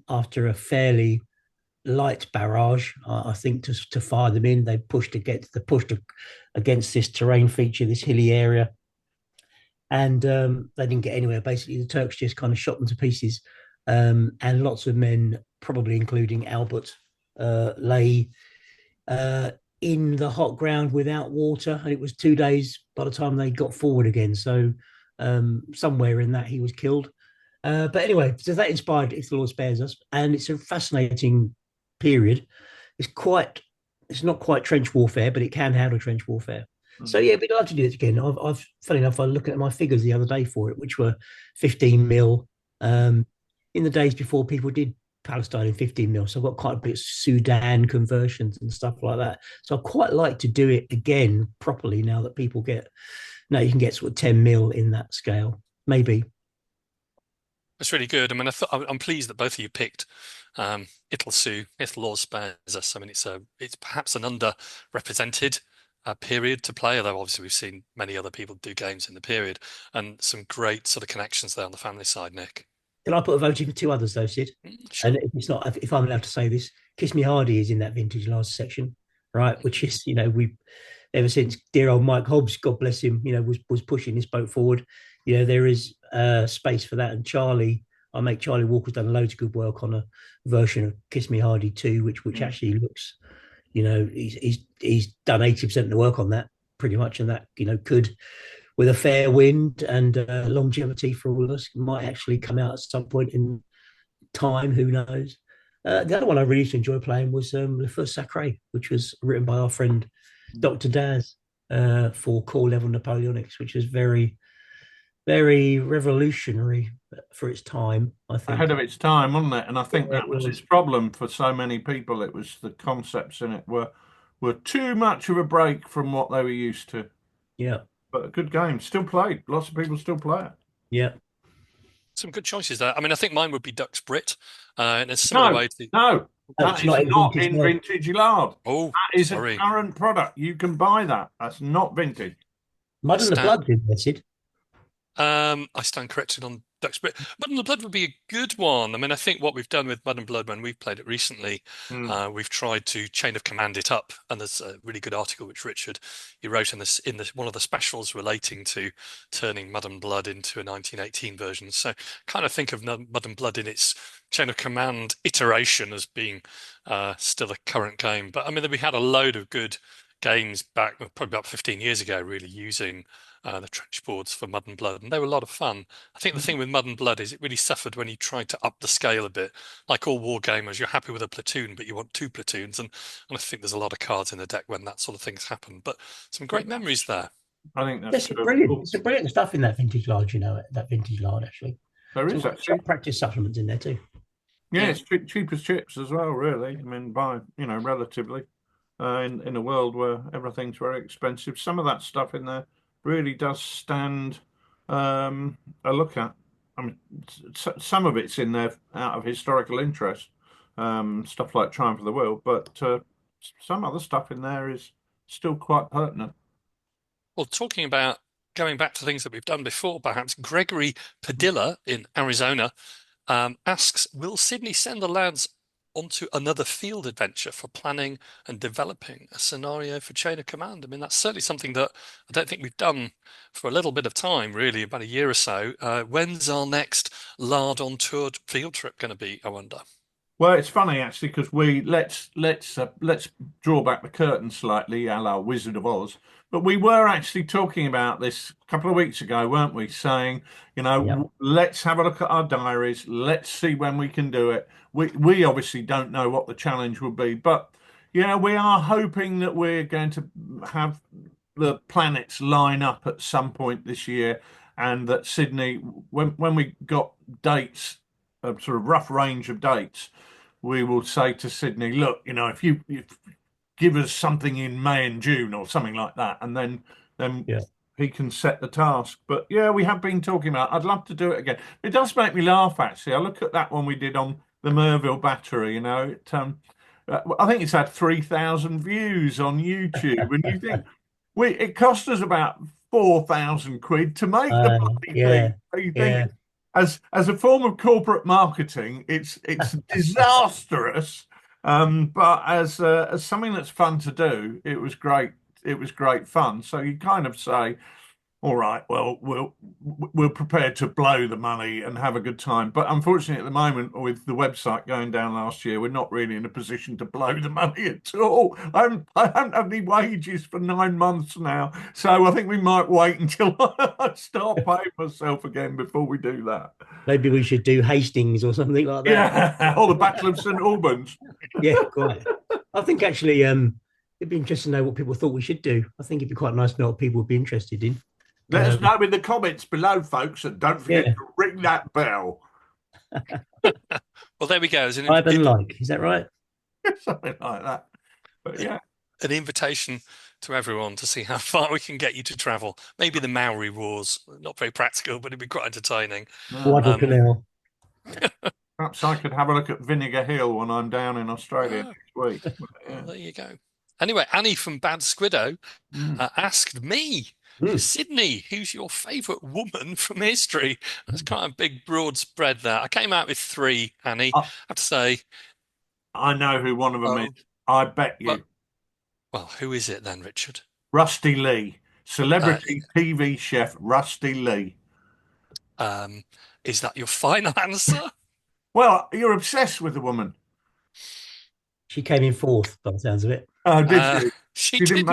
after a fairly light barrage, I think, to fire them in. They pushed against this terrain feature, this hilly area, and they didn't get anywhere. Basically, the Turks just kind of shot them to pieces, and lots of men, probably including Albert, lay in the hot ground without water, and it was 2 days by the time they got forward again. So somewhere in that he was killed. But anyway, so that inspired If the Lord Spares Us, and it's a fascinating period. It's not quite trench warfare, but it can handle trench warfare. So yeah, we'd love to do it again. Funny enough, I looked at my figures the other day for it, which were 15 mil. In the days before people did Palestine in 15 mil, so I've got quite a bit of Sudan conversions and stuff like that. So I quite like to do it again properly now that people get. Now you can get sort of 10 mil in that scale, maybe. That's really good. I mean, I'm pleased that both of you picked It'll Sue, If the Lord Spares Us. I mean, it's perhaps an underrepresented period to play, although obviously we've seen many other people do games in the period, and some great sort of connections there on the family side, Nick. Can I put a vote in for two others though, Sid? Sure. And if it's not, if I'm allowed to say this, Kiss Me Hardy is in that vintage last section, right? Which is, we ever since dear old Mike Hobbs, God bless him, was pushing this boat forward. There is space for that. And Charlie Walker's done loads of good work on a version of Kiss Me Hardy 2, which actually looks, he's done 80% of the work on that pretty much, and that could, with a fair wind and longevity for all of us, might actually come out at some point in time. Who knows? The other one I really used to enjoy playing was Le Feu Sacré, which was written by our friend Dr. Daz for core level Napoleonics, which was very, very revolutionary for its time, I think. Ahead of its time, wasn't it? And I think Yeah, that was its problem for so many people. It was the concepts in it were too much of a break from what they were used to. Yeah. But a good game, still played. Lots of people still play it. Yeah. Some good choices there. I mean, I think mine would be Ducks Brit in a similar way to. No, that is not in Vintage Lard. Oh, that is sorry. a current product. You can buy that. That's not vintage. Mud and the Blood's invested. I stand corrected on Ducks Brit. Mud and the Blood would be a good one. I mean, I think what we've done with Mud and Blood when we've played it recently, we've tried to chain of command it up. And there's a really good article which Richard you wrote in one of the specials relating to turning Mud and Blood into a 1918 version. So kind of think of Mud and Blood in its chain of command iteration as being still a current game. But I mean, we had a load of good games back probably about 15 years ago, really using the trench boards for Mud and Blood, and they were a lot of fun. I think the thing with Mud and Blood is it really suffered when you tried to up the scale a bit. Like all war gamers, you're happy with a platoon, but you want two platoons, and I think there's a lot of cards in the deck when that sort of thing's happen. But some great memories there. I think that's brilliant. It's brilliant stuff in that Vintage Lard, that Vintage Lard actually. There is actually practice supplements in there too. Yeah, it's cheap as chips as well, really. I mean, relatively, in a world where everything's very expensive, some of that stuff in there really does stand a look at. I mean, some of it's in there out of historical interest, stuff like Triumph of the World, but some other stuff in there is still quite pertinent. Well, talking about going back to things that we've done before, perhaps Gregory Padilla in Arizona asks, will Sydney send the lads onto another field adventure for planning and developing a scenario for chain of command. I mean, that's certainly something that I don't think we've done for a little bit of time, really, about a year or so. When's our next Lard on Tour field trip going to be, I wonder? Well, it's funny actually because let's draw back the curtain slightly, a la Wizard of Oz. But we were actually talking about this a couple of weeks ago, weren't we? Saying, Yeah. let's have a look at our diaries. Let's see when we can do it. We obviously don't know what the challenge will be, but yeah, we are hoping that we're going to have the planets line up at some point this year, and that Sydney, when we got dates, a sort of rough range of dates, we will say to Sydney, look, if give us something in May and June or something like that, and then Yeah. he can set the task. But yeah, we have been talking about. I'd love to do it again. It does make me laugh actually. I look at that one we did on the Merville Battery. I think it's had 3,000 views on YouTube, and you think it cost us about 4,000 quid to make the bloody thing. Yeah. So you think Yeah. as a form of corporate marketing, it's disastrous. But as something that's fun to do, it was great. It was great fun. So you kind of say, all right, well, we're prepared to blow the money and have a good time. But unfortunately, at the moment, with the website going down last year, we're not really in a position to blow the money at all. I haven't had any wages for 9 months now, so I think we might wait until I start paying myself again before we do that. Maybe we should do Hastings or something like that. Yeah, or the Battle of St Albans. Yeah, quite. I think actually, it'd be interesting to know what people thought we should do. I think it'd be quite nice to know what people would be interested in. Let us know in the comments below, folks, and don't forget Yeah, to ring that bell. Well, there we go. vibe and like, is that right? Something like that. But yeah. An invitation to everyone to see how far we can get you to travel. Maybe the Maori Wars. Not very practical, but it'd be quite entertaining. Guadalcanal. Perhaps I could have a look at Vinegar Hill when I'm down in Australia next week. Well, there you go. Anyway, Annie from Bad Squiddo asked me, Sydney, who's your favourite woman from history? That's quite a big, broad spread there. I came out with three, Annie. I have to say. I know who one of them is. I bet you. Well, who is it then, Richard? Rusty Lee. Celebrity TV chef Rusty Lee. Is that your final answer? Well, you're obsessed with the woman. She came in fourth, by the sounds of it. Oh, did she? She did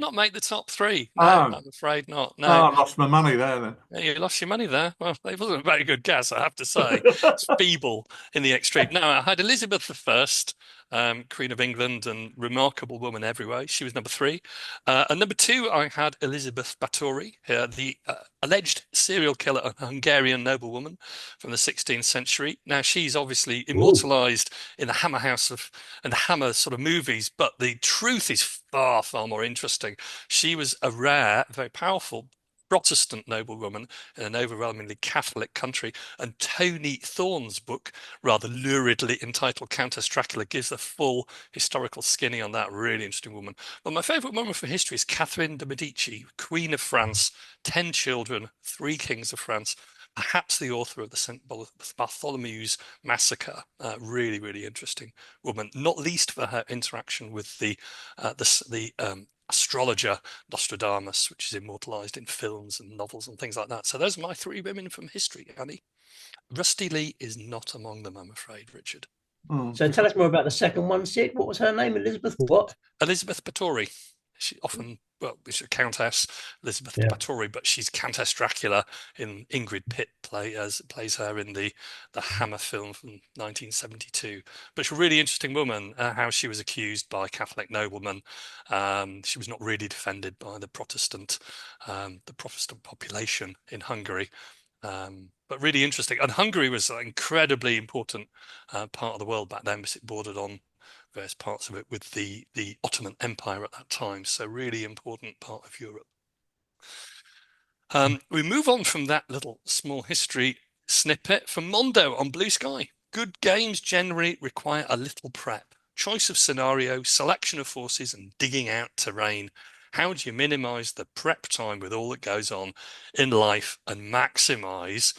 not make the top three. No, I'm afraid not. No. I lost my money there then. Yeah, you lost your money there. Well, it wasn't a very good guess, I have to say. It's feeble in the extreme. No, I had Elizabeth I, Queen of England and remarkable woman everywhere. She was number three. And number two, I had Elizabeth Báthory, the alleged serial killer and Hungarian noblewoman from the 16th century. Now, she's obviously immortalized in the Hammer and the Hammer sort of movies, but the truth is far, far more interesting. She was a rare, very powerful Protestant noblewoman in an overwhelmingly Catholic country, and Tony Thorne's book, rather luridly entitled Countess Dracula, gives the full historical skinny on that really interesting woman. But my favourite woman from history is Catherine de' Medici, Queen of France, 10 children, 3 kings of France, perhaps the author of the St. Bartholomew's Massacre. Really, really interesting woman, not least for her interaction with the astrologer Nostradamus, which is immortalized in films and novels and things like that. So those are my 3 women from history, Annie. Rusty Lee is not among them, I'm afraid, Richard. So tell us more about the second one, Sid. What was her name? Elizabeth what? Elizabeth Báthory. She often, she's a Countess Elizabeth Báthory, but she's Countess Dracula in Ingrid Pitt plays her in the Hammer film from 1972. But she's a really interesting woman. How she was accused by Catholic noblemen. She was not really defended by the Protestant population in Hungary. But really interesting. And Hungary was an incredibly important part of the world back then, because it bordered on various parts of it with the Ottoman Empire at that time. So really important part of Europe. We move on from that little small history snippet from Mondo on Blue Sky. Good games generally require a little prep. Choice of scenario, selection of forces, and digging out terrain. How do you minimize the prep time with all that goes on in life and maximize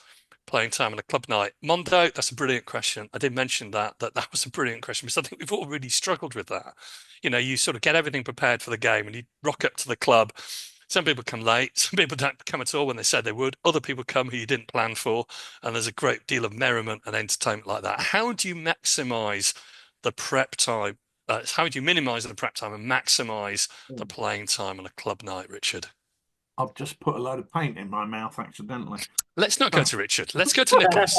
playing time on a club night? Mondo, that's a brilliant question. I did mention that was a brilliant question because I think we've all really struggled with that. You sort of get everything prepared for the game and you rock up to the club. Some people come late, some people don't come at all when they said they would. Other people come who you didn't plan for, and there's a great deal of merriment and entertainment like that. How do you maximize the prep time? How do you minimize the prep time and maximize the playing time on a club night, Richard? I've just put a load of paint in my mouth accidentally. Let's not go to Richard. Let's go to Nicholas.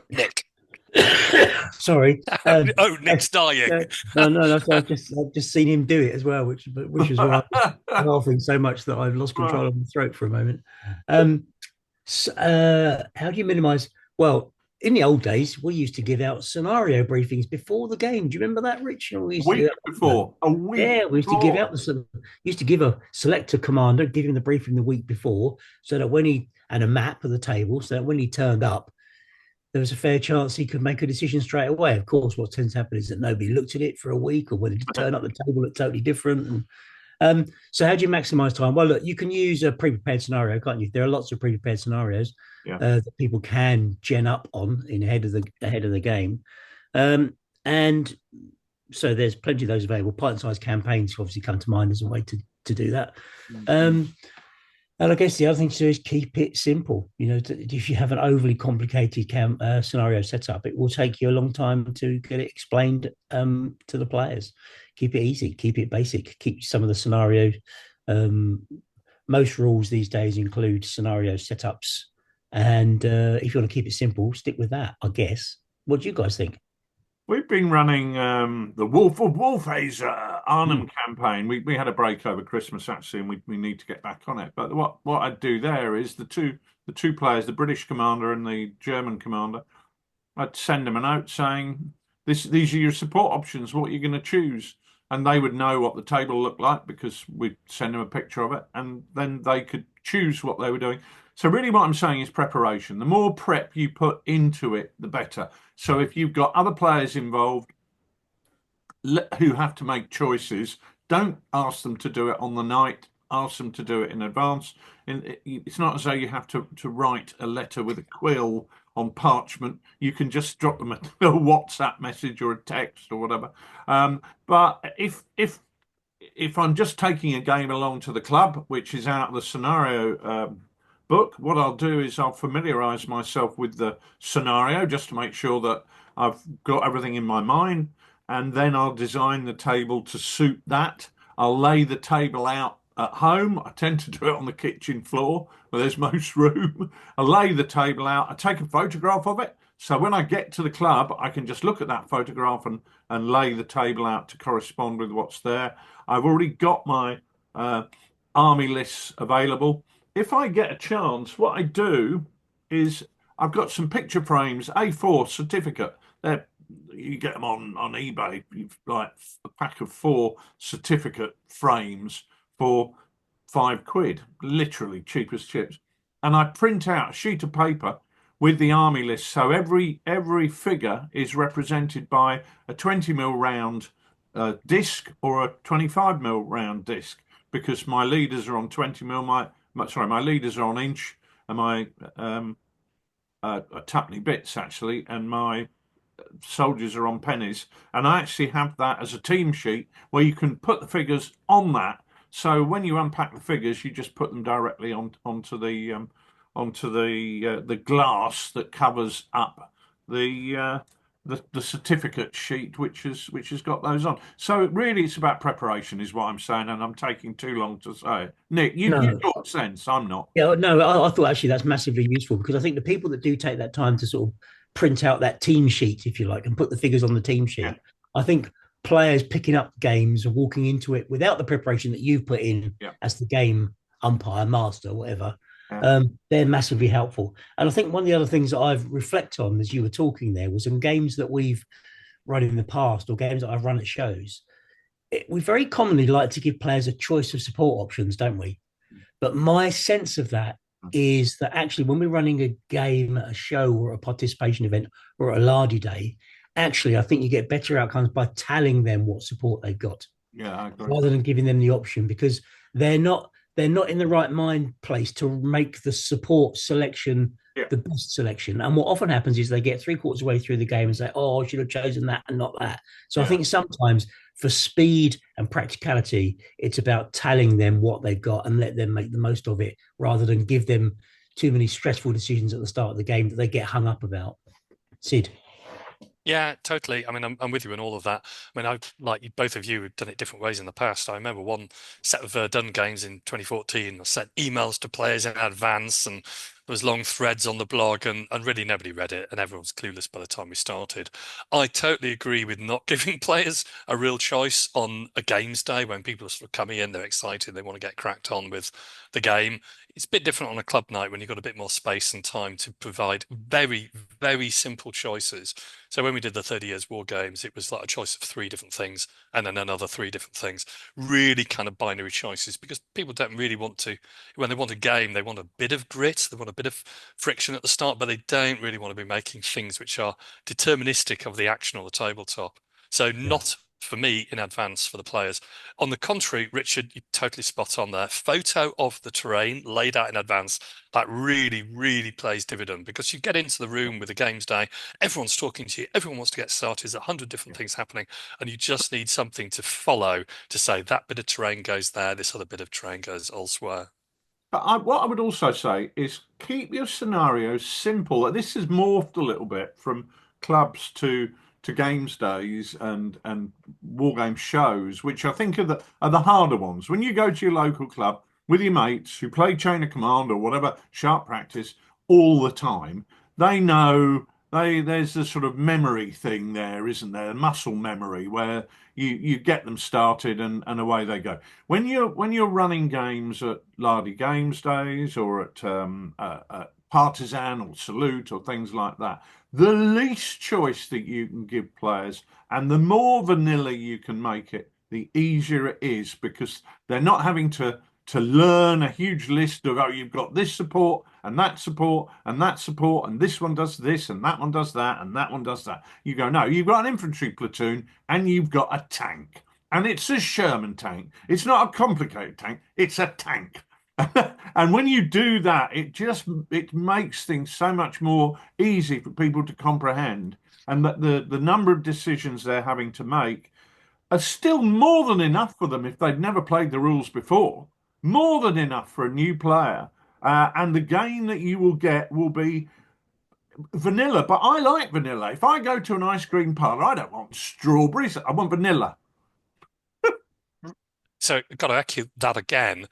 Nick. Sorry. Nick's dying. No. I've just seen him do it as well, which is why I'm laughing so much that I've lost control of my throat for a moment. How do you minimize? Well, in the old days, we used to give out scenario briefings before the game. Do you remember that, Rich? A week before. Yeah, we used to give out used to give a selector commander, give him the briefing the week before, so that and a map of the table, so that when he turned up, there was a fair chance he could make a decision straight away. Of course, what tends to happen is that nobody looked at it for a week, or when it turned up, the table looked totally different. So how do you maximize time? Well, look, you can use a pre-prepared scenario, can't you? There are lots of pre-prepared scenarios that people can gen up on ahead of the game, and so there's plenty of those available. Pint-sized campaigns obviously come to mind as a way to do that. And I guess the other thing to do is keep it simple. If you have an overly complicated scenario set up, it will take you a long time to get it explained to the players. Keep it easy, keep it basic, keep some of the scenarios. Most rules these days include scenario setups. And if you want to keep it simple, stick with that, I guess. What do you guys think? We've been running the Wolf of Wolfhazer Arnhem campaign. We had a break over Christmas actually, and we need to get back on it. But what I'd do there is the two players, the British commander and the German commander, I'd send them a note saying these are your support options. What are you going to choose? And they would know what the table looked like because we'd send them a picture of it, and then they could choose what they were doing. So really what I'm saying is preparation. The more prep you put into it, the better. So if you've got other players involved who have to make choices, don't ask them to do it on the night. Ask them to do it in advance. It's not as though you have to write a letter with a quill on parchment. You can just drop them a WhatsApp message or a text or whatever. But if I'm just taking a game along to the club, which is out of the scenario book, what I'll do is I'll familiarize myself with the scenario just to make sure that I've got everything in my mind, and then I'll design the table to suit that. I'll lay the table out at home. I tend to do it on the kitchen floor where there's most room. I lay the table out. I take a photograph of it. So when I get to the club, I can just look at that photograph and lay the table out to correspond with what's there. I've already got my army lists available. If I get a chance, what I do is I've got some picture frames, A4 certificate. You get them on eBay, like a pack of 4 certificate frames for £5, literally cheap as chips. And I print out a sheet of paper with the army list. So every figure is represented by a 20mm round disc or a 25mm round disc, because my leaders are on 20mm. My leaders are on inch, and my tuppenny bits actually, and my soldiers are on pennies. And I actually have that as a team sheet where you can put the figures on that. So when you unpack the figures, you just put them directly onto the glass that covers up the certificate sheet, which has got those on. So really, it's about preparation, is what I'm saying, and I'm taking too long to say. Nick, you talk sense. I'm not. Yeah, no, I thought actually that's massively useful, because I think the people that do take that time to sort of print out that team sheet, if you like, and put the figures on the team sheet, I think players picking up games and walking into it without the preparation that you've put in as the game umpire, master, whatever, they're massively helpful. And I think one of the other things that I've reflected on as you were talking there was some games that we've run in the past, or games that I've run at shows. We very commonly like to give players a choice of support options, don't we? But my sense of that is that actually when we're running a game at a show or a participation event or a Lardy day, actually I think you get better outcomes by telling them what support they've got, I agree, rather than giving them the option, because they're not they're not in the right mind place to make the support selection Yeah. the best selection. And what often happens is they get three-quarters way through the game and say, oh, I should have chosen that and not that. So I think sometimes for speed and practicality, it's about telling them what they've got and let them make the most of it rather than give them too many stressful decisions at the start of the game that they get hung up about. Sid. Yeah, totally. I mean, I'm with you in all of that. I mean, like both of you have done it different ways in the past. I remember one set of Verdun games in 2014. I sent emails to players in advance, and there was long threads on the blog, and really nobody read it, and everyone was clueless by the time we started. I totally agree with not giving players a real choice on a games day when people are sort of coming in, they're excited, they want to get cracked on with the game. It's a bit different on a club night when you've got a bit more space and time to provide very, very simple choices. So when we did the 30 Years War games, it was like a choice of three different things and then another three different things. Really kind of binary choices because people don't really want to, when they want a game, they want a bit of grit, they want a bit of friction at the start, but they don't really want to be making things which are deterministic of the action on the tabletop. So not for me in advance for the players. On the contrary, Richard, you're totally spot on there. Photo of the terrain laid out in advance, that really, really plays dividend because you get into the room with a games day, everyone's talking to you, everyone wants to get started, there's 100 different things happening, and you just need something to follow to say that bit of terrain goes there, this other bit of terrain goes elsewhere. But what I would also say is keep your scenarios simple. This has morphed a little bit from clubs to games days and war game shows, which I think are the harder ones. When you go to your local club with your mates who play Chain of Command or whatever sharp practice all the time, they know there's a sort of memory thing there, isn't there? Muscle memory where you get them started and away they go. When you're running games at Lardy Games Days or at Partisan or Salute or things like that, the least choice that you can give players and the more vanilla you can make it, the easier it is because they're not having to learn a huge list of, oh, you've got this support and that support and that support and this one does this and that one does that and that one does that. You go, no, you've got an infantry platoon and you've got a tank. And it's a Sherman tank. It's not a complicated tank. It's a tank. And when you do that, it makes things so much more easy for people to comprehend, and that the number of decisions they're having to make are still more than enough for them if they've never played the rules before. More than enough for a new player, and the game that you will get will be vanilla. But I like vanilla. If I go to an ice cream parlor, I don't want strawberries. I want vanilla. So I've got to echo that again.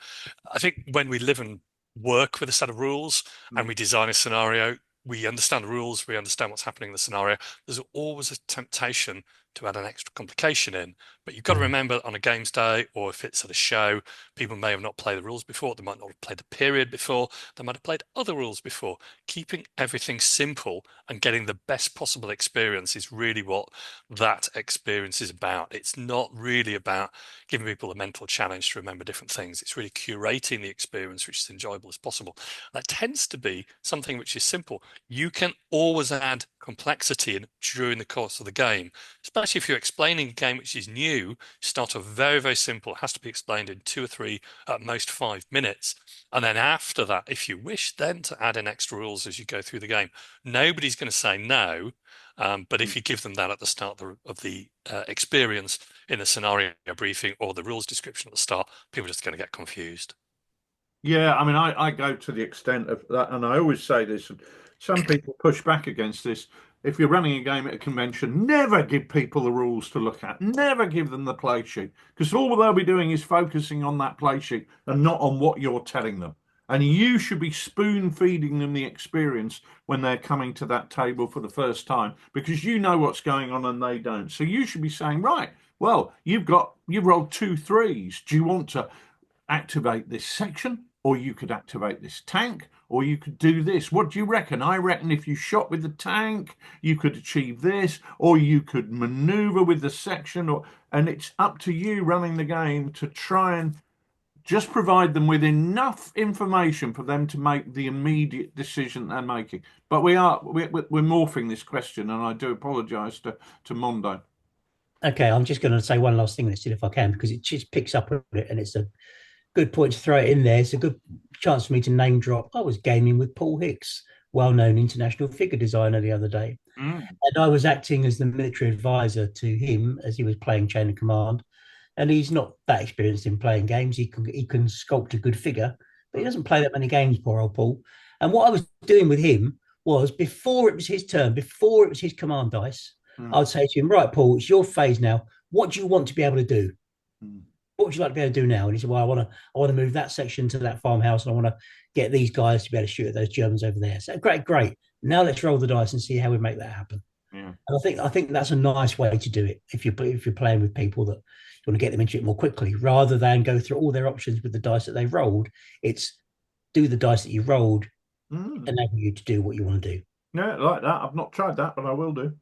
I think when we live and work with a set of rules and we design a scenario, we understand the rules, we understand what's happening in the scenario. There's always a temptation to add an extra complication in. But you've got to remember on a games day or if it's at a show, people may have not played the rules before. They might not have played the period before. They might have played other rules before. Keeping everything simple and getting the best possible experience is really what that experience is about. It's not really about giving people a mental challenge to remember different things. It's really curating the experience, which is enjoyable as possible. That tends to be something which is simple. You can always add complexity in during the course of the game, especially if you're explaining a game which is new. Start off very, very simple. It has to be explained in 2 or 3, at most 5 minutes. And then after that, if you wish then to add in extra rules as you go through the game, nobody's going to say no. But if you give them that at the start of the experience in the scenario briefing or the rules description at the start, people are just going to get confused. Yeah, I mean, I go to the extent of that, and I always say this. Some people push back against this. If you're running a game at a convention, never give people the rules to look at. Never give them the play sheet, because all they'll be doing is focusing on that play sheet and not on what you're telling them. And you should be spoon feeding them the experience when they're coming to that table for the first time, because you know what's going on and they don't. So you should be saying, right, well, you've rolled 2 3s. Do you want to activate this section? Or you could activate this tank, or you could do this. What do you reckon? I reckon if you shot with the tank, you could achieve this, or you could maneuver with the section, and it's up to you running the game to try and just provide them with enough information for them to make the immediate decision they're making. But we're morphing this question, and I do apologise to Mondo. Okay, I'm just going to say one last thing, if I can, because it just picks up on it, and good point to throw it in there. It's a good chance for me to name drop. I was gaming with Paul Hicks, well-known international figure designer, the other day, Mm. and I was acting as the military advisor to him as he was playing Chain of Command. And he's not that experienced in playing games. He can sculpt a good figure, but he doesn't play that many games, poor old Paul. And what I was doing with him was before it was his turn, before it was his command dice, I Mm. would say to him, right, Paul, it's your phase now. What do you want to be able to do? Mm. What would you like to be able to do now? And he said, well, I want to move that section to that farmhouse, and I want to get these guys to be able to shoot at those Germans over there. So great. Now let's roll the dice and see how we make that happen. Yeah. And I think that's a nice way to do it if you're playing with people that you want to get them into it more quickly, rather than go through all their options with the dice that they've rolled. It's do the dice that you rolled, Mm. enable you to do what you want to do. Yeah, like that. I've not tried that, but I will do.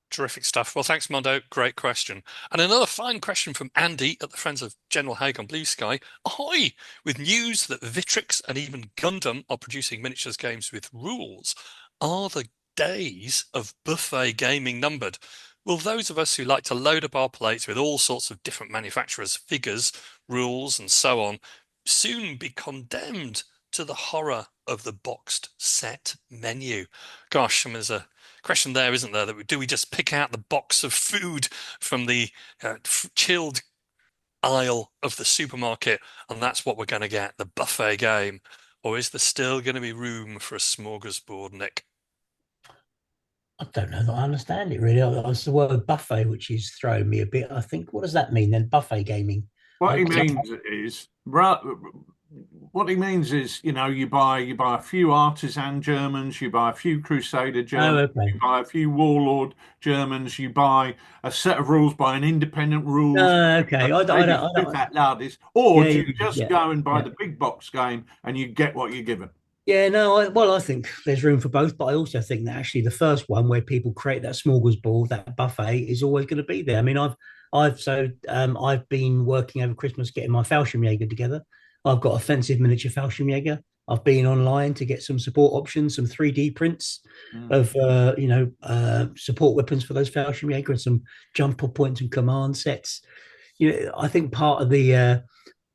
Terrific stuff. Well, thanks, Mondo. Great question. And another fine question from Andy at the Friends of General Haig on Blue Sky. Ahoy! With news that Vitrix and even Gundam are producing miniatures games with rules, are the days of buffet gaming numbered? Will those of us who like to load up our plates with all sorts of different manufacturers' figures, rules, and so on soon be condemned to the horror of the boxed set menu? Gosh, I mean, there's a question there, isn't there? That do we just pick out the box of food from the chilled aisle of the supermarket, and that's what we're going to get, the buffet game? Or is there still going to be room for a smorgasbord, Nick? I don't know that I understand it really. It's the word buffet which is throwing me a bit. I think, what does that mean then? Buffet gaming. What he 'Cause means is, what he means is, you buy a few artisan Germans, you buy a few Crusader oh, Germans, okay. you buy a few Warlord Germans, you buy a set of rules by an independent rules, Okay. maybe I don't. TooFatLardies, or Yeah, do yeah, you just yeah, go and buy yeah. the big box game and you get what you're given? Yeah, no, I think there's room for both, but I also think that actually the first one where people create that smorgasbord, that buffet, is always going to be there. I mean, I've been working over Christmas getting my Fallschirmjäger together. I've got offensive miniature Fallschirmjäger. I've been online to get some support options, some 3D prints Mm. of support weapons for those Fallschirmjäger, and some jumper points and command sets. I think part of the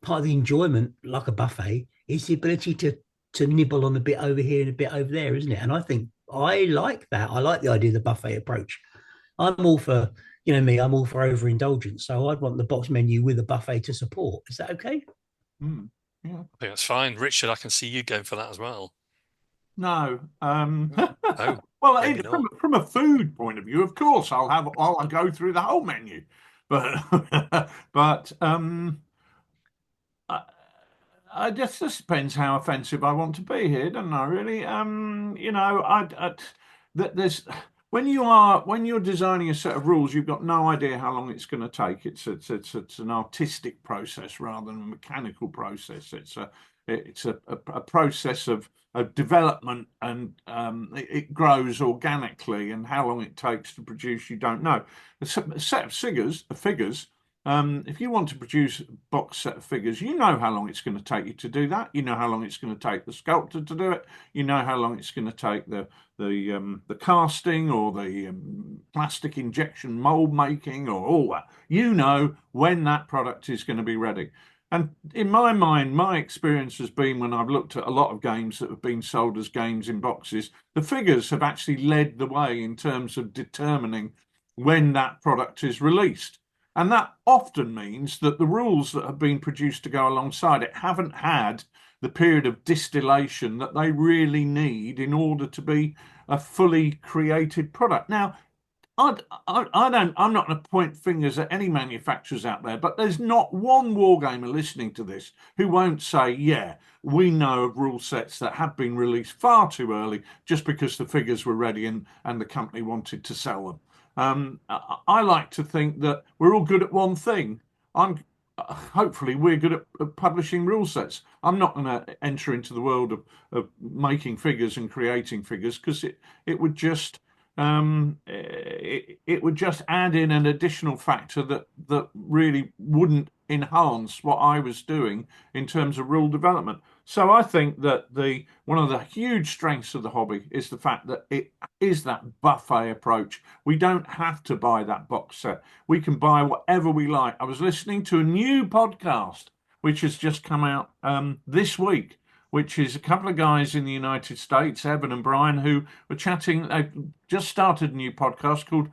enjoyment, like a buffet, is the ability to nibble on a bit over here and a bit over there, isn't it? And I think I like that. I like the idea of the buffet approach. I'm all for, me, I'm all for overindulgence. So I'd want the box menu with a buffet to support. Is that okay? Mm. Yeah. I think that's fine. Richard, I can see you going for that as well. No. Oh, Well, maybe not. from a food point of view, of course, I'll go through the whole menu, but but I, I just depends how offensive I want to be here, doesn't I? Really, there's when you're designing a set of rules, you've got no idea how long it's going to take. It's an artistic process rather than a mechanical process. It's a process of development, and it grows organically. And how long it takes to produce, you don't know. A set of figures. If you want to produce a box set of figures, you know how long it's going to take you to do that. You know how long it's going to take the sculptor to do it. You know how long it's going to take the casting or the plastic injection mold making or all that. You know when that product is going to be ready. And in my mind, my experience has been when I've looked at a lot of games that have been sold as games in boxes, the figures have actually led the way in terms of determining when that product is released. And that often means that the rules that have been produced to go alongside it haven't had the period of distillation that they really need in order to be a fully created product. Now, I'm not going to point fingers at any manufacturers out there, but there's not one wargamer listening to this who won't say, yeah, we know of rule sets that have been released far too early just because the figures were ready and the company wanted to sell them. I like to think that we're all good at one thing. Hopefully we're good at publishing rule sets. I'm not going to enter into the world of making figures and creating figures because it would just it would just add in an additional factor that really wouldn't enhance what I was doing in terms of rule development. So I think that the one of the huge strengths of the hobby is the fact that it is that buffet approach. We don't have to buy that box set. We can buy whatever we like. I was listening to a new podcast which has just come out this week, which is a couple of guys in the United States, Evan and Brian, who were chatting. They've just started a new podcast called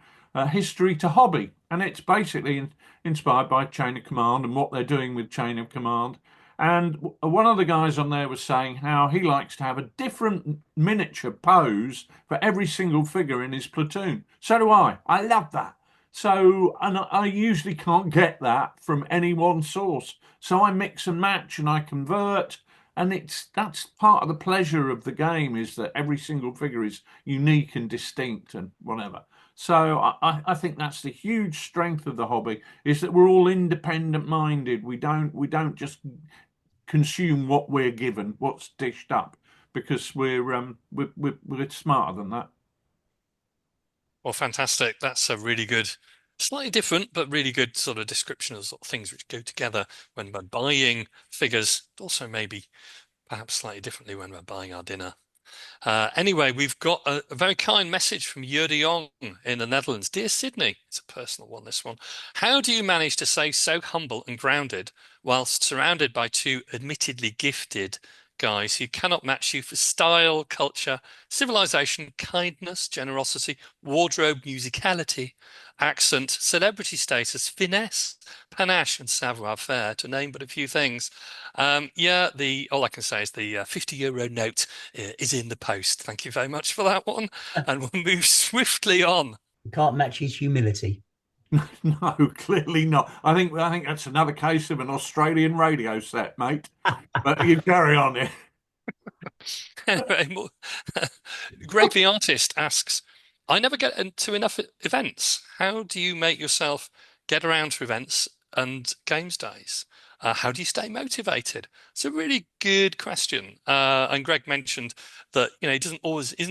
History to Hobby, and it's basically inspired by Chain of Command and what they're doing with Chain of Command. And one of the guys on there was saying how he likes to have a different miniature pose for every single figure in his platoon. So do I. I love that. So, and I usually can't get that from any one source. So I mix and match and I convert. And that's part of the pleasure of the game, is that every single figure is unique and distinct and whatever. So I think that's the huge strength of the hobby, is that we're all independent minded. We don't just consume what we're given, what's dished up, because we're smarter than that. Well, fantastic. That's a really good, slightly different, but really good sort of description of, sort of things which go together when we're buying figures. Also, maybe perhaps slightly differently when we're buying our dinner. Anyway, we've got a very kind message from Jurde Jong in the Netherlands. Dear Sidney, it's a personal one, this one. How do you manage to stay so humble and grounded whilst surrounded by two admittedly gifted guys who cannot match you for style, culture, civilization, kindness, generosity, wardrobe, musicality, accent, celebrity status, finesse, panache, and savoir-faire, to name but a few things? Yeah, all I can say is the €50 note is in the post. Thank you very much for that one. And we'll move swiftly on. You can't match his humility. No, clearly not. I think that's another case of an Australian radio set, mate. But you carry on here. Anyway, Greg the Artist asks, I never get into enough events. How do you make yourself get around to events and games days? How do you stay motivated? It's a really good question. And Greg mentioned that he isn't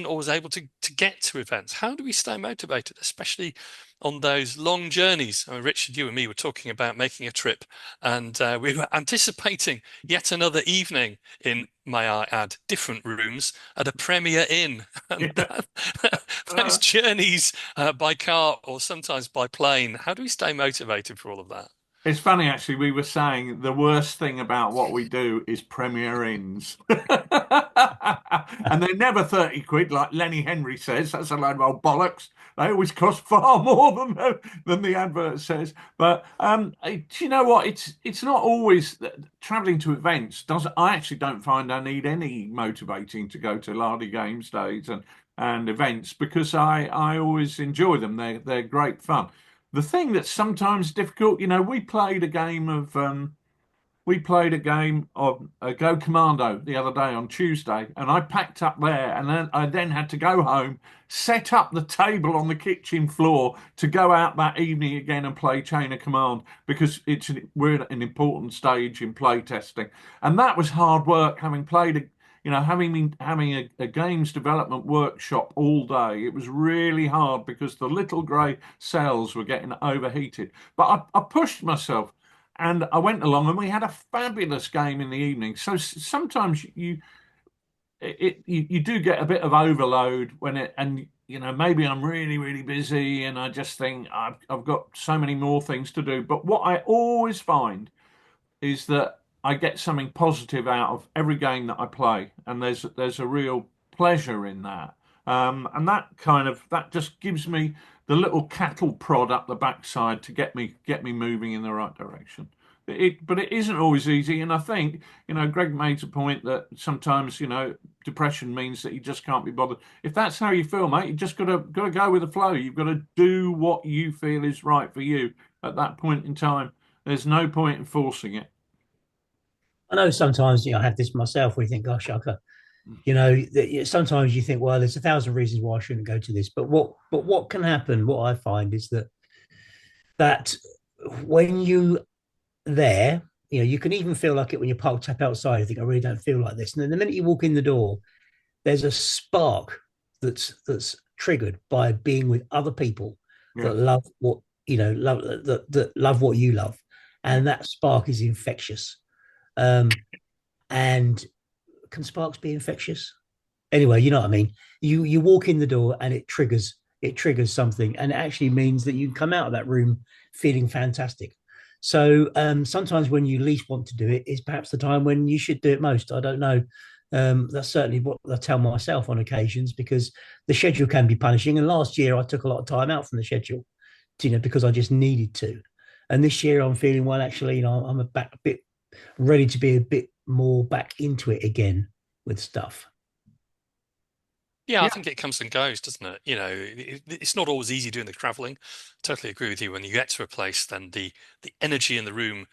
always able to get to events. How do we stay motivated, especially on those long journeys? I mean, Richard, you and me were talking about making a trip, and we were anticipating yet another evening in, may I add, different rooms at a Premier Inn. And those journeys by car or sometimes by plane, how do we stay motivated for all of that? It's funny, actually. We were saying the worst thing about what we do is Premier Inns. And they're never 30 quid, like Lenny Henry says. That's a load of old bollocks. They always cost far more than the advert says. But do you know what? It's not always traveling to events. I actually don't find I need any motivating to go to Lardy Games days and events, because I always enjoy them. They're great fun. The thing that's sometimes difficult, we played a game of Go Commando the other day on Tuesday, and I packed up there, and then I had to go home, set up the table on the kitchen floor to go out that evening again and play Chain of Command, because we're at an important stage in play testing, and that was hard work, having played having a games development workshop all day. It was really hard because the little grey cells were getting overheated. But I pushed myself, and I went along, and we had a fabulous game in the evening. So sometimes you do get a bit of overload maybe I'm really, really busy, and I just think I've got so many more things to do. But what I always find is that I get something positive out of every game that I play, and there's a real pleasure in that. And that just gives me the little cattle prod up the backside to get me moving in the right direction. But it isn't always easy, and I think Greg made a point that sometimes depression means that you just can't be bothered. If that's how you feel, mate, you just gotta go with the flow. You've got to do what you feel is right for you at that point in time. There's no point in forcing it. I know sometimes, I have this myself, where you think, gosh, sometimes you think, well, there's 1,000 reasons why I shouldn't go to this. But what can happen, what I find is that when you there, you can even feel like it when you're parked up outside. You think, I really don't feel like this. And then the minute you walk in the door, there's a spark that's triggered by being with other people that love what, that love what you love. And that spark is infectious. And can sparks be infectious? Anyway, you know what I mean? You walk in the door and it triggers something, and it actually means that you come out of that room feeling fantastic. So sometimes when you least want to do it is perhaps the time when you should do it most. I don't know. That's certainly what I tell myself on occasions because the schedule can be punishing. And last year I took a lot of time out from the schedule, because I just needed to. And this year I'm feeling well. Actually, I'm a bit ready to be a bit more back into it again with stuff. Yeah, I Yeah. think it comes and goes, doesn't it? It's not always easy doing the traveling. Totally agree with you. When you get to a place, then the energy in the room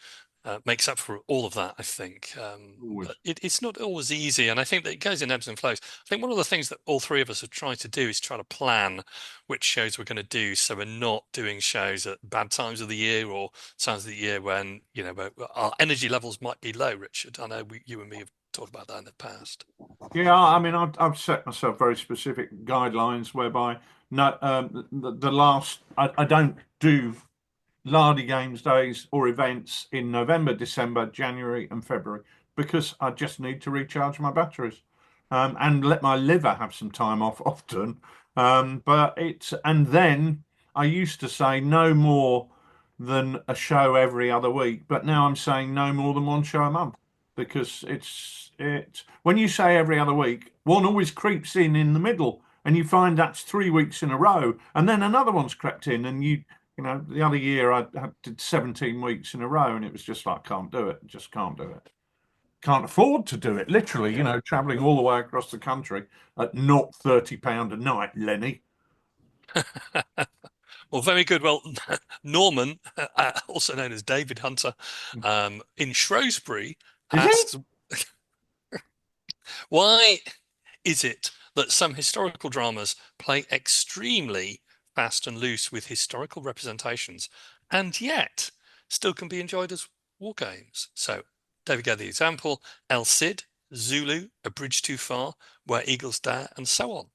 makes up for all of that, I think. Always. But it's not always easy, and I think that it goes in ebbs and flows. I think one of the things that all three of us have tried to do is try to plan which shows we're going to do, so we're not doing shows at bad times of the year or times of the year when where our energy levels might be low. Richard, I know you and me have talked about that in the past. Yeah, I mean, I've set myself very specific guidelines whereby no, the last I don't do Lardy Games days or events in November, December, January, and February because I just need to recharge my batteries, and let my liver have some time off often. But it's and then I used to say no more than a show every other week, but now I'm saying no more than one show a month because it's when you say every other week, one always creeps in the middle, and you find that's 3 weeks in a row, and then another one's crept in, and the other year I did 17 weeks in a row, and it was just like, can't do it, just can't do it. Can't afford to do it, literally, traveling all the way across the country at not £30 a night, Lenny. Well, very good. Well, Norman, also known as David Hunter, in Shrewsbury, Is it? asks, why is it that some historical dramas play extremely fast and loose with historical representations and yet still can be enjoyed as war games? So, David gave the example El Cid, Zulu, A Bridge Too Far, Where Eagles Dare, and so on.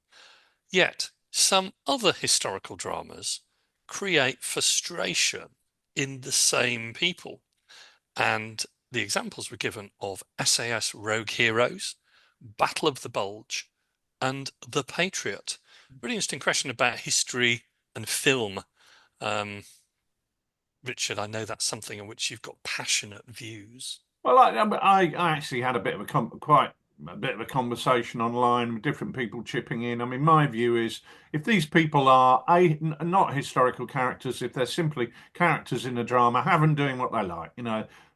Yet, some other historical dramas create frustration in the same people. And the examples were given of SAS Rogue Heroes, Battle of the Bulge, and The Patriot. Really interesting question about history and film. Richard, I know that's something in which you've got passionate views. Well, I actually had a bit of quite a bit of a conversation online with different people chipping in. I mean, my view is if these people are not historical characters, if they're simply characters in a drama, have them doing what they like.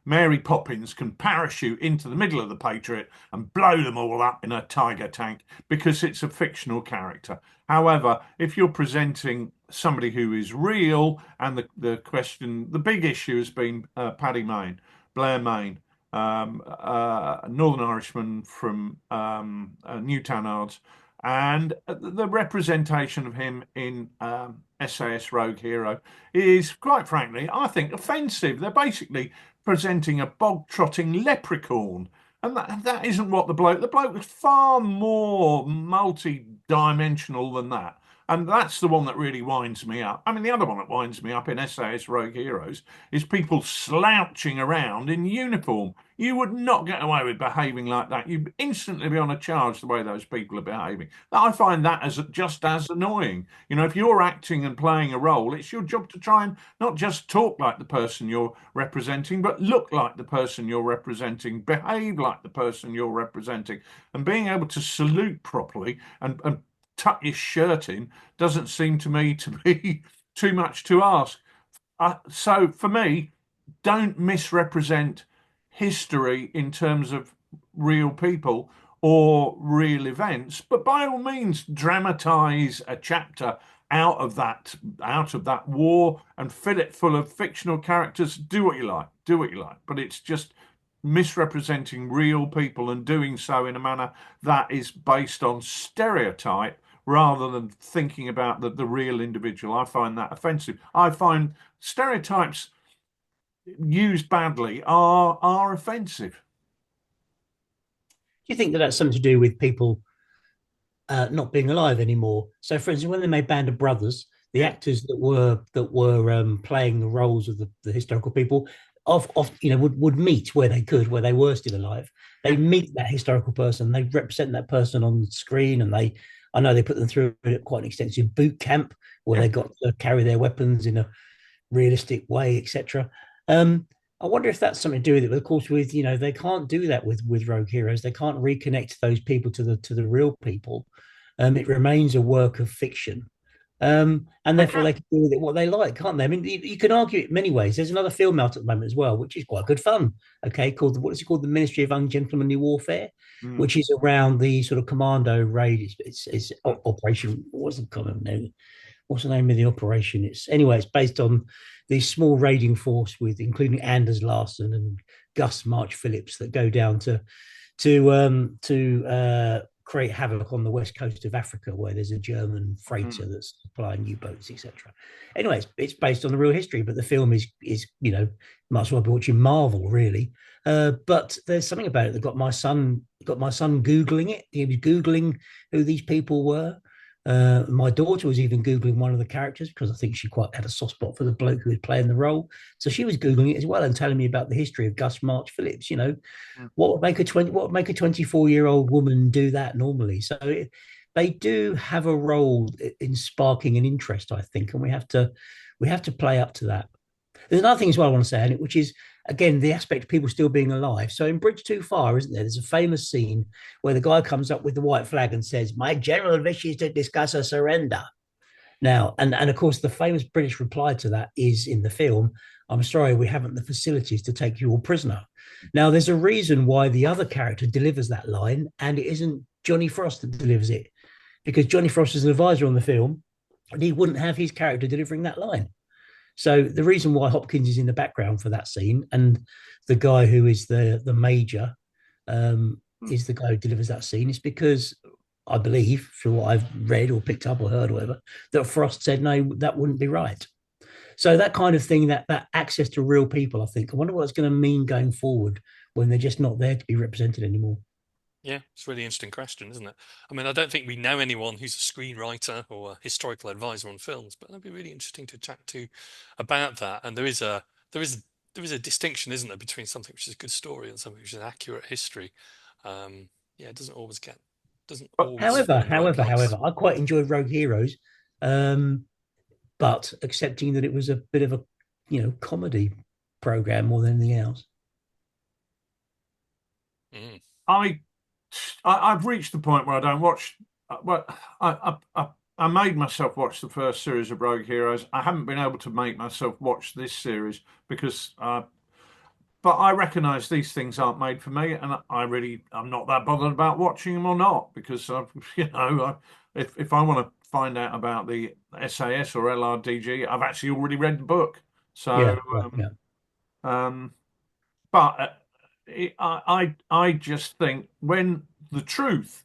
Mary Poppins can parachute into the middle of the Patriot and blow them all up in a tiger tank because it's a fictional character. However, if you're presenting somebody who is real, and the big issue has been Paddy Mayne, Blair Mayne, Northern Irishman from Newtownards, and the representation of him in SAS Rogue Hero is, quite frankly, I think offensive. They're basically presenting a bog-trotting leprechaun. And that isn't what the bloke was far more multi-dimensional than that. And that's the one that really winds me up. I mean, the other one that winds me up in SAS Rogue Heroes is people slouching around in uniform. You would not get away with behaving like that. You'd instantly be on a charge the way those people are behaving. I find that as just as annoying. If you're acting and playing a role, it's your job to try and not just talk like the person you're representing, but look like the person you're representing, behave like the person you're representing, and being able to salute properly and tuck your shirt in doesn't seem to me to be too much to ask. So for me, don't misrepresent history in terms of real people or real events, but by all means dramatize a chapter out of that war and fill it full of fictional characters. Do what you like, but it's just misrepresenting real people and doing so in a manner that is based on stereotype rather than thinking about the real individual. I find that offensive. I find stereotypes used badly are offensive. Do you think that that's something to do with people not being alive anymore? So, for instance, when they made Band of Brothers, the actors that were playing the roles of the historical people would meet where they could, where they were still alive. They meet that historical person, they represent that person on the screen, and I know they put them through quite an extensive boot camp where they got to carry their weapons in a realistic way, etc. Um, I wonder if that's something to do with it. But of course, with they can't do that with Rogue Heroes. They can't reconnect those people to the real people. It remains a work of fiction. And therefore they can do with it what they like, can't they? I mean, you can argue it many ways. There's another film out at the moment as well, which is quite good fun. Okay, called what is it called? The Ministry of Ungentlemanly Warfare, Mm. which is around the sort of commando raid. It's Operation. What's the common name? What's the name of the operation? It's based on the small raiding force with including Anders Larsen and Gus March Phillips that go down to create havoc on the west coast of Africa, where there's a German freighter Mm. that's supplying U-boats, etc. Anyway, it's based on the real history, but the film is might as well be watching Marvel, really. But there's something about it that got my son googling it. He was googling who these people were. My daughter was even googling one of the characters because I think she quite had a soft spot for the bloke who was playing the role. So she was googling it as well and telling me about the history of Gus March Phillips. Mm. What would make a 24-year-old woman do that normally? So they do have a role in sparking an interest, I think, and we have to play up to that. There's another thing as well I want to say, which is again the aspect of people still being alive. So in Bridge Too Far, isn't there? There's a famous scene where the guy comes up with the white flag and says, "My general wishes to discuss a surrender." Now, and of course, the famous British reply to that is in the film, "I'm sorry, we haven't the facilities to take you all prisoner." Now, there's a reason why the other character delivers that line, and it isn't Johnny Frost that delivers it, because Johnny Frost is an advisor on the film, and he wouldn't have his character delivering that line. So the reason why Hopkins is in the background for that scene, and the guy who is the major, is the guy who delivers that scene, is because I believe, through what I've read or picked up or heard or whatever, that Frost said no, that wouldn't be right. So that kind of thing, that access to real people, I think. I wonder what it's going to mean going forward when they're just not there to be represented anymore. Yeah, it's a really interesting question, isn't it? I mean, I don't think we know anyone who's a screenwriter or a historical advisor on films, but that'd be really interesting to chat to about that. And there is there is a distinction, isn't there, between something which is a good story and something which is an accurate history. Yeah, it doesn't But always However, fall in the right however, place. however, I quite enjoyed Rogue Heroes, um, but accepting that it was a bit of a comedy program more than anything else. Mm. I, I've reached the point where I don't watch. Well, I made myself watch the first series of Rogue Heroes. I haven't been able to make myself watch this series because, but I recognise these things aren't made for me, and I'm not that bothered about watching them or not because if I want to find out about the SAS or LRDG, I've actually already read the book. So, Yeah, right, yeah. um, but I just think when the truth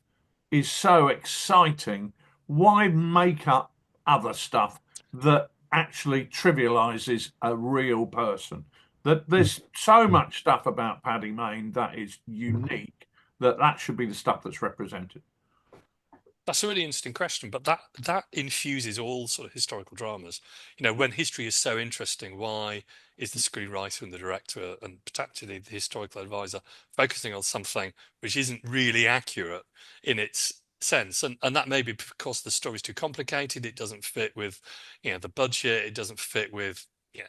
is so exciting, why make up other stuff that actually trivializes a real person? That Mm, there's so mm, much stuff about Paddy Mayne that is mm. unique that should be the stuff that's represented. That's a really interesting question, but that infuses all sort of historical dramas. You know, when history is so interesting, why is the screenwriter and the director and particularly the historical advisor focusing on something which isn't really accurate in its sense? And that may be because the story's too complicated, it doesn't fit with, the budget, it doesn't fit with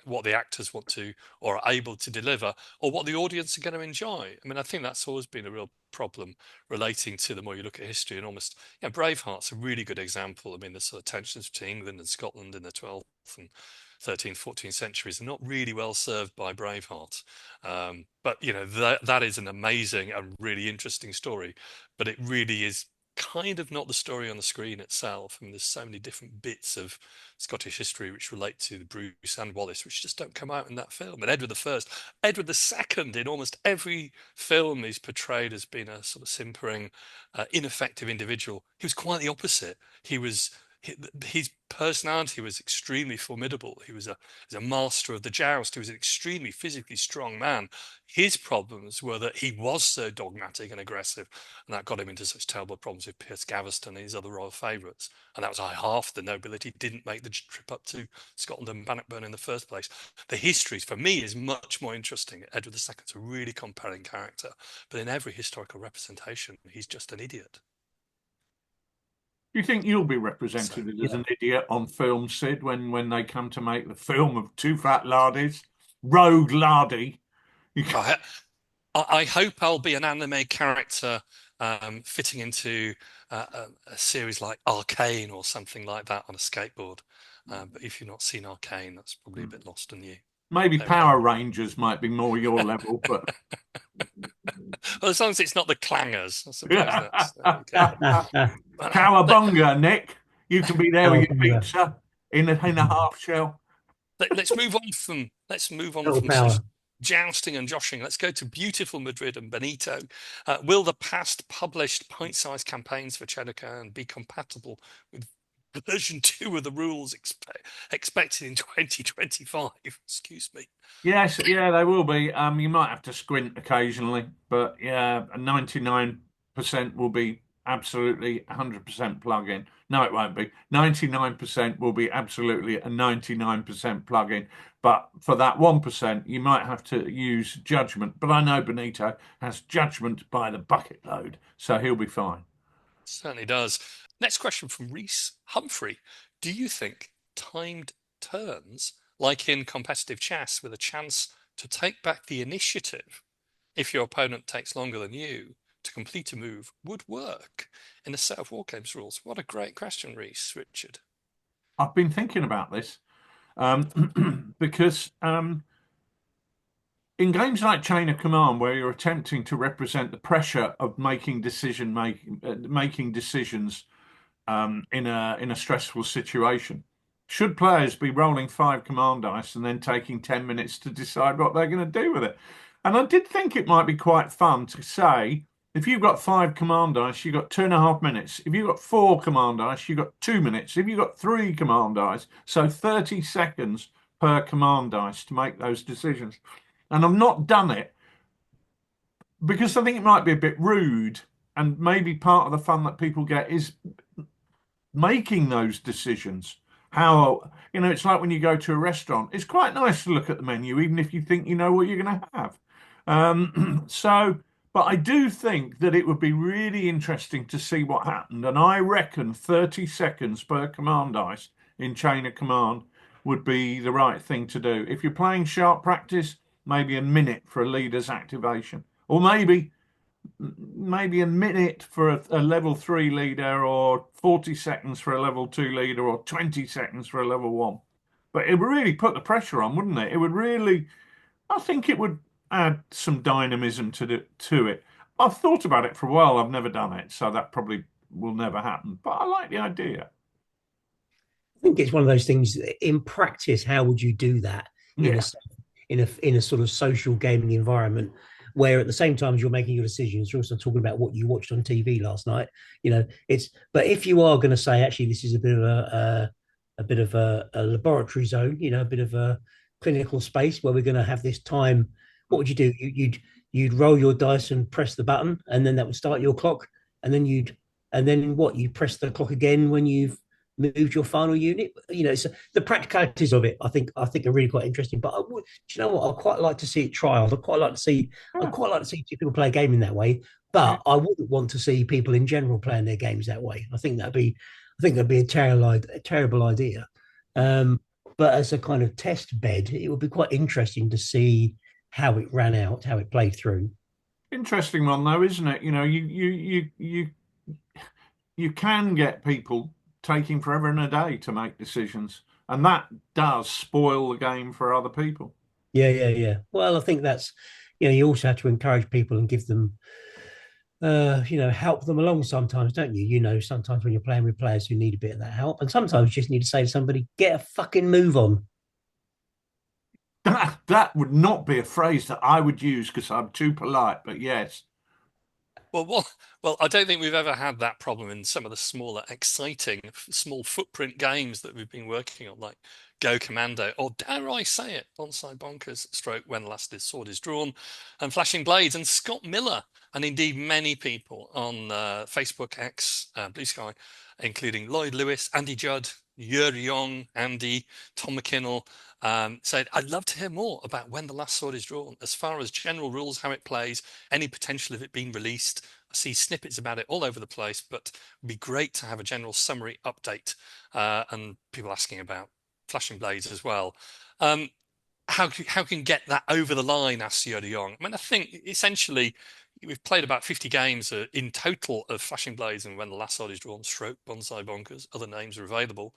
what the actors want to or are able to deliver, or what the audience are going to enjoy. I mean, I think that's always been a real problem relating to the more you look at history and almost Braveheart's a really good example. I mean, the sort of tensions between England and Scotland in the 12th and 13th, 14th centuries are not really well served by Braveheart. But that is an amazing and really interesting story, but it really is kind of not the story on the screen itself. I mean, there's so many different bits of Scottish history which relate to the Bruce and Wallace, which just don't come out in that film. And Edward the Second, in almost every film, is portrayed as being a sort of simpering, ineffective individual. He was quite the opposite. His personality was extremely formidable. He was a master of the joust. He was an extremely physically strong man. His problems were that he was so dogmatic and aggressive, and that got him into such terrible problems with Piers Gaveston and his other royal favourites. And that was why half the nobility didn't make the trip up to Scotland and Bannockburn in the first place. The history, for me, is much more interesting. Edward II is a really compelling character, but in every historical representation, he's just an idiot. Do you think you'll be So represented as Yeah. an idiot on film, Sid, when they come to make the film of Two Fat Lardies? rogue lardy. I hope I'll be an anime character fitting into a series like Arcane or something like that on a skateboard. But if you've not seen Arcane, that's probably a bit lost on you. Maybe There we go. Power Rangers might be more your level, but Well, as long as it's not the clangers, I suppose that's there we go. Cowabunga, Nick. You can be there with your Cowabunga. pizza in a half shell. Let's move on from Total some power. jousting and joshing. Let's go to beautiful Madrid and Benito. Will the past published pint-sized campaigns for Cheddar be compatible with version 2 of the rules expected in 2025? Excuse me. Yes, yeah, they will be. You might have to squint occasionally, but yeah, 99% will be absolutely 100% plug-in. No, it won't be. 99% will be absolutely a 99% plug-in. But for that 1%, you might have to use judgment. But I know Benito has judgment by the bucket load, so he'll be fine. Certainly does. Next question from Reese Humphrey. Do you think timed turns, like in competitive chess, with a chance to take back the initiative if your opponent takes longer than you to complete a move, would work in a set of Wargames rules? What a great question, Reese. Richard. I've been thinking about this because in games like Chain of Command, where you're attempting to represent the pressure of making decisions in a stressful situation, should players be rolling 5 command dice and then taking 10 minutes to decide what they're going to do with it? And I did think it might be quite fun to say, if you've got 5 command dice, you've got 2.5 minutes. If you've got 4 command dice, you've got 2 minutes. If you've got 3 command dice, so 30 seconds per command dice to make those decisions. And I've not done it because I think it might be a bit rude. And maybe part of the fun that people get is making those decisions. How, it's like when you go to a restaurant, it's quite nice to look at the menu, even if you think you know what you're going to have. But I do think that it would be really interesting to see what happened. And I reckon 30 seconds per command dice in Chain of Command would be the right thing to do. If you're playing sharp practice, maybe a minute for a leader's activation, or maybe a minute for a level 3 leader, or 40 seconds for a level 2 leader, or 20 seconds for a level 1. But it would really put the pressure on, wouldn't it? It would really, I think it would add some dynamism to it. I've thought about it for a while. I've never done it, so that probably will never happen. But I like the idea. I think it's one of those things in practice. How would you do that Yeah. in a sort of social gaming environment where at the same time as you're making your decisions, you're also talking about what you watched on TV last night? But if you are going to say, actually, this is a bit of a laboratory zone, a bit of a clinical space where we're going to have this time, what would you do? You'd roll your dice and press the button, and then that would start your clock, and then you'd press the clock again when you've moved your final unit. So the practicalities of it, I think are really quite interesting. But do you know what? I'd quite like to see it trialed. I'd quite like to see people play a game in that way. But I wouldn't want to see people in general playing their games that way. I think that'd be a terrible idea. But as a kind of test bed, it would be quite interesting to see how it ran out, how it played through. Interesting one though, isn't it? You can get people taking forever and a day to make decisions, and that does spoil the game for other people. Yeah. Well, I think that's, you also have to encourage people and give them, help them along sometimes, don't you? Sometimes when you're playing with players who need a bit of that help, and sometimes you just need to say to somebody, get a fucking move on. That would not be a phrase that I would use because I'm too polite, but yes. Well, I don't think we've ever had that problem in some of the smaller, exciting, small footprint games that we've been working on, like Go Commando, or dare I say it, Bonsai Bonkers, stroke When Last His Sword Is Drawn, and Flashing Blades, and Scott Miller, and indeed many people on Facebook, X, Blue Sky, including Lloyd Lewis, Andy Judd, Yuri Young, Andy, Tom McKinnell, said, I'd love to hear more about When the Last Sword Is Drawn, as far as general rules, how it plays, any potential of it being released. I see snippets about it all over the place, but it'd be great to have a general summary update, and people asking about Flashing Blades as well. how can get that over the line, asked Yoda Young. I mean, I think essentially we've played about 50 games in total of Flashing Blades, and when the last side is drawn, stroke Bonsai Bonkers, other names are available.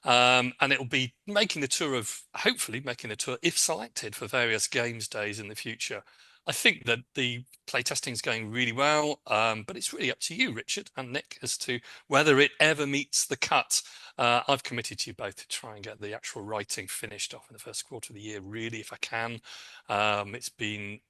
And it'll be hopefully making the tour if selected for various games days in the future. I think that the playtesting is going really well, but it's really up to you, Richard and Nick, as to whether it ever meets the cut. I've committed to you both to try and get the actual writing finished off in the first quarter of the year, really, if I can. It's been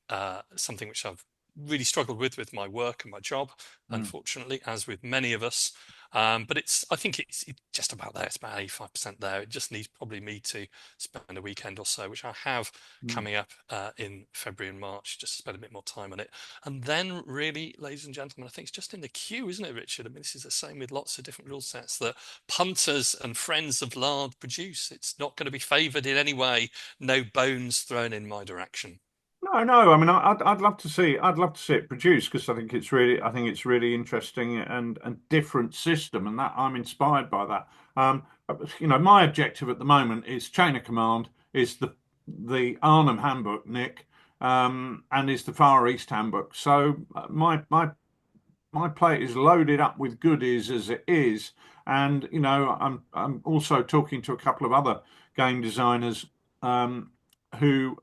something which I've really struggled with my work and my job, unfortunately, as with many of us. But I think it's just about there. It's about 85% there. It just needs probably me to spend a weekend or so, which I have coming up in February and March, just to spend a bit more time on it. And then really, ladies and gentlemen, I think it's just in the queue, isn't it, Richard? I mean, this is the same with lots of different rule sets that punters and friends of Lard produce. It's not going to be favoured in any way. No bones thrown in my direction. No, no. I mean, I'd love to see. I'd love to see it produced because I think it's really interesting and different system, and that I'm inspired by that. My objective at the moment is Chain of Command, is the Arnhem Handbook, Nick, and is the Far East Handbook. So my plate is loaded up with goodies as it is, and I'm also talking to a couple of other game designers who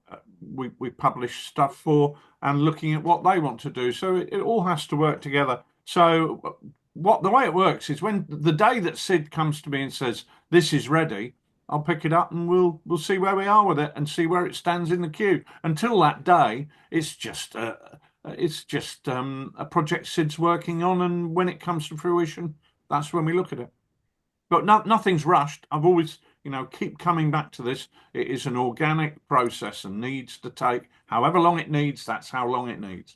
we publish stuff for and looking at what they want to do. So it all has to work together. So the way it works is when the day that Sid comes to me and says this is ready, I'll pick it up and we'll see where we are with it and see where it stands in the queue. Until that day, it's just a project Sid's working on, and when it comes to fruition, that's when we look at it. But nothing's rushed. I've always, keep coming back to this. It is an organic process and needs to take however long it needs. That's how long it needs.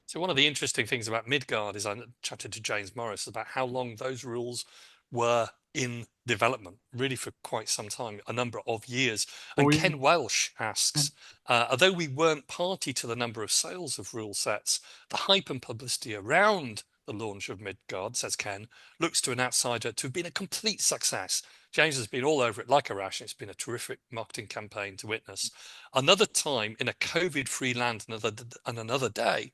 So one of the interesting things about Midgard is I chatted to James Morris about how long those rules were in development, really for quite some time, a number of years. And Ken Welsh asks, although we weren't party to the number of sales of rule sets, the hype and publicity around the launch of Midgard, says Ken, looks to an outsider to have been a complete success. James has been all over it like a rash, and it's been a terrific marketing campaign to witness. Another time in a COVID-free land, another day,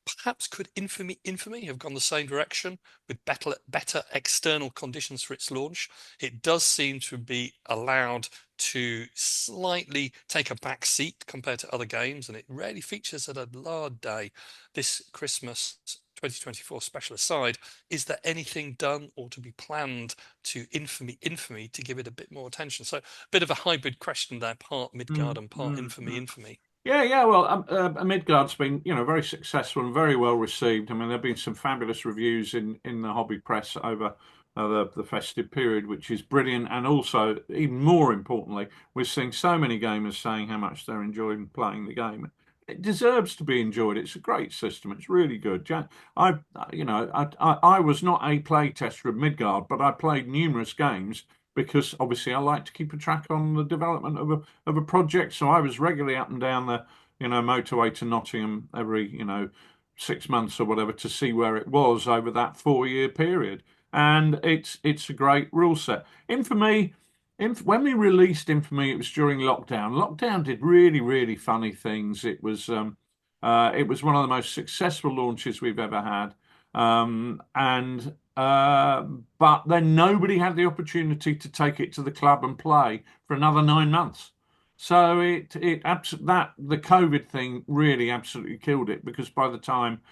perhaps could infamy have gone the same direction with better external conditions for its launch? It does seem to be allowed to slightly take a back seat compared to other games, and it rarely features at a Lard Day. This Christmas 2024 special aside, is there anything done or to be planned to infamy to give it a bit more attention? So a bit of a hybrid question there, part Midgard and part infamy. Yeah. Well, Midgard's been, very successful and very well received. I mean, there've been some fabulous reviews in the hobby press over the festive period, which is brilliant. And also, even more importantly, we're seeing so many gamers saying how much they're enjoying playing the game. It deserves to be enjoyed. It's a great system. It's really good. I was not a play tester of Midgard, but I played numerous games because obviously I like to keep a track on the development of a project. So I was regularly up and down the motorway to Nottingham every 6 months or whatever to see where it was over that 4 year period. And it's a great rule set. Infamy. When we released Infamy, it was during lockdown. Lockdown did really, really funny things. It was one of the most successful launches we've ever had, but then nobody had the opportunity to take it to the club and play for another 9 months. So the COVID thing really absolutely killed it because by the time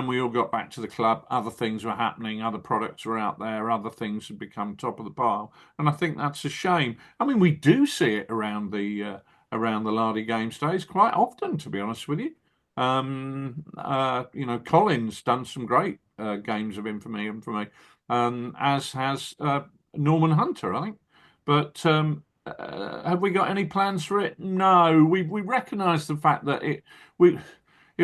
we all got back to the club, other things were happening, other products were out there, other things had become top of the pile, and I think that's a shame. I mean, we do see it around the Lardy Games days quite often, to be honest with you. Colin's done some great games of infamy, as has Norman Hunter, I think. But have we got any plans for it? No, we recognise the fact that it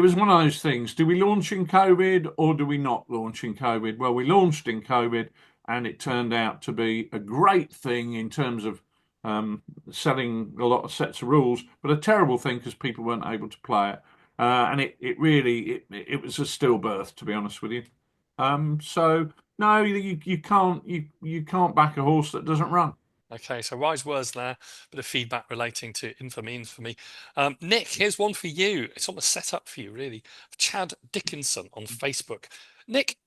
was one of those things. Do we launch in COVID or do we not launch in COVID? Well, we launched in COVID and it turned out to be a great thing in terms of selling a lot of sets of rules, but a terrible thing because people weren't able to play it. And it really was a stillbirth, to be honest with you. So no, you can't back a horse that doesn't run. Okay, so wise words there, bit of feedback relating to infamy. Nick, here's one for you. It's almost set up for you, really. Chad Dickinson on Facebook. Nick,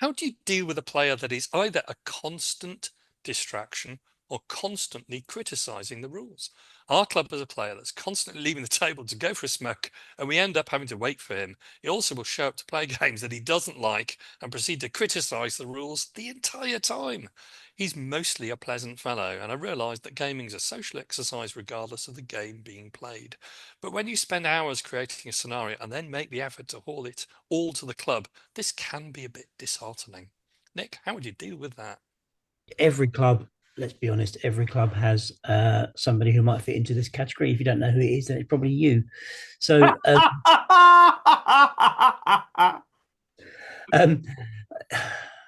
how do you deal with a player that is either a constant distraction or constantly criticizing the rules? Our club has a player that's constantly leaving the table to go for a smoke, and we end up having to wait for him. He also will show up to play games that he doesn't like and proceed to criticize the rules the entire time. He's mostly a pleasant fellow, and I realise that gaming's a social exercise regardless of the game being played. But when you spend hours creating a scenario and then make the effort to haul it all to the club, this can be a bit disheartening. Nick, how would you deal with that? Every club, let's be honest, every club has somebody who might fit into this category. If you don't know who it is, then it's probably you. So, um,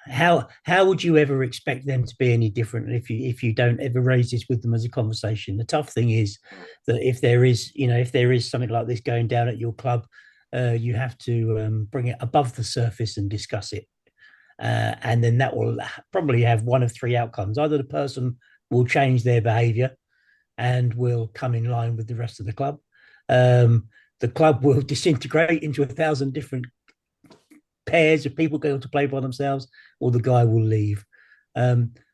how would you ever expect them to be any different if you don't ever raise this with them as a conversation? The tough thing is that if there is, if there is something like this going down at your club, you have to bring it above the surface and discuss it. And then that will probably have one of three outcomes. Either the person will change their behavior and will come in line with the rest of the club. The club will disintegrate into 1,000 different pairs of people going to play by themselves, or the guy will leave.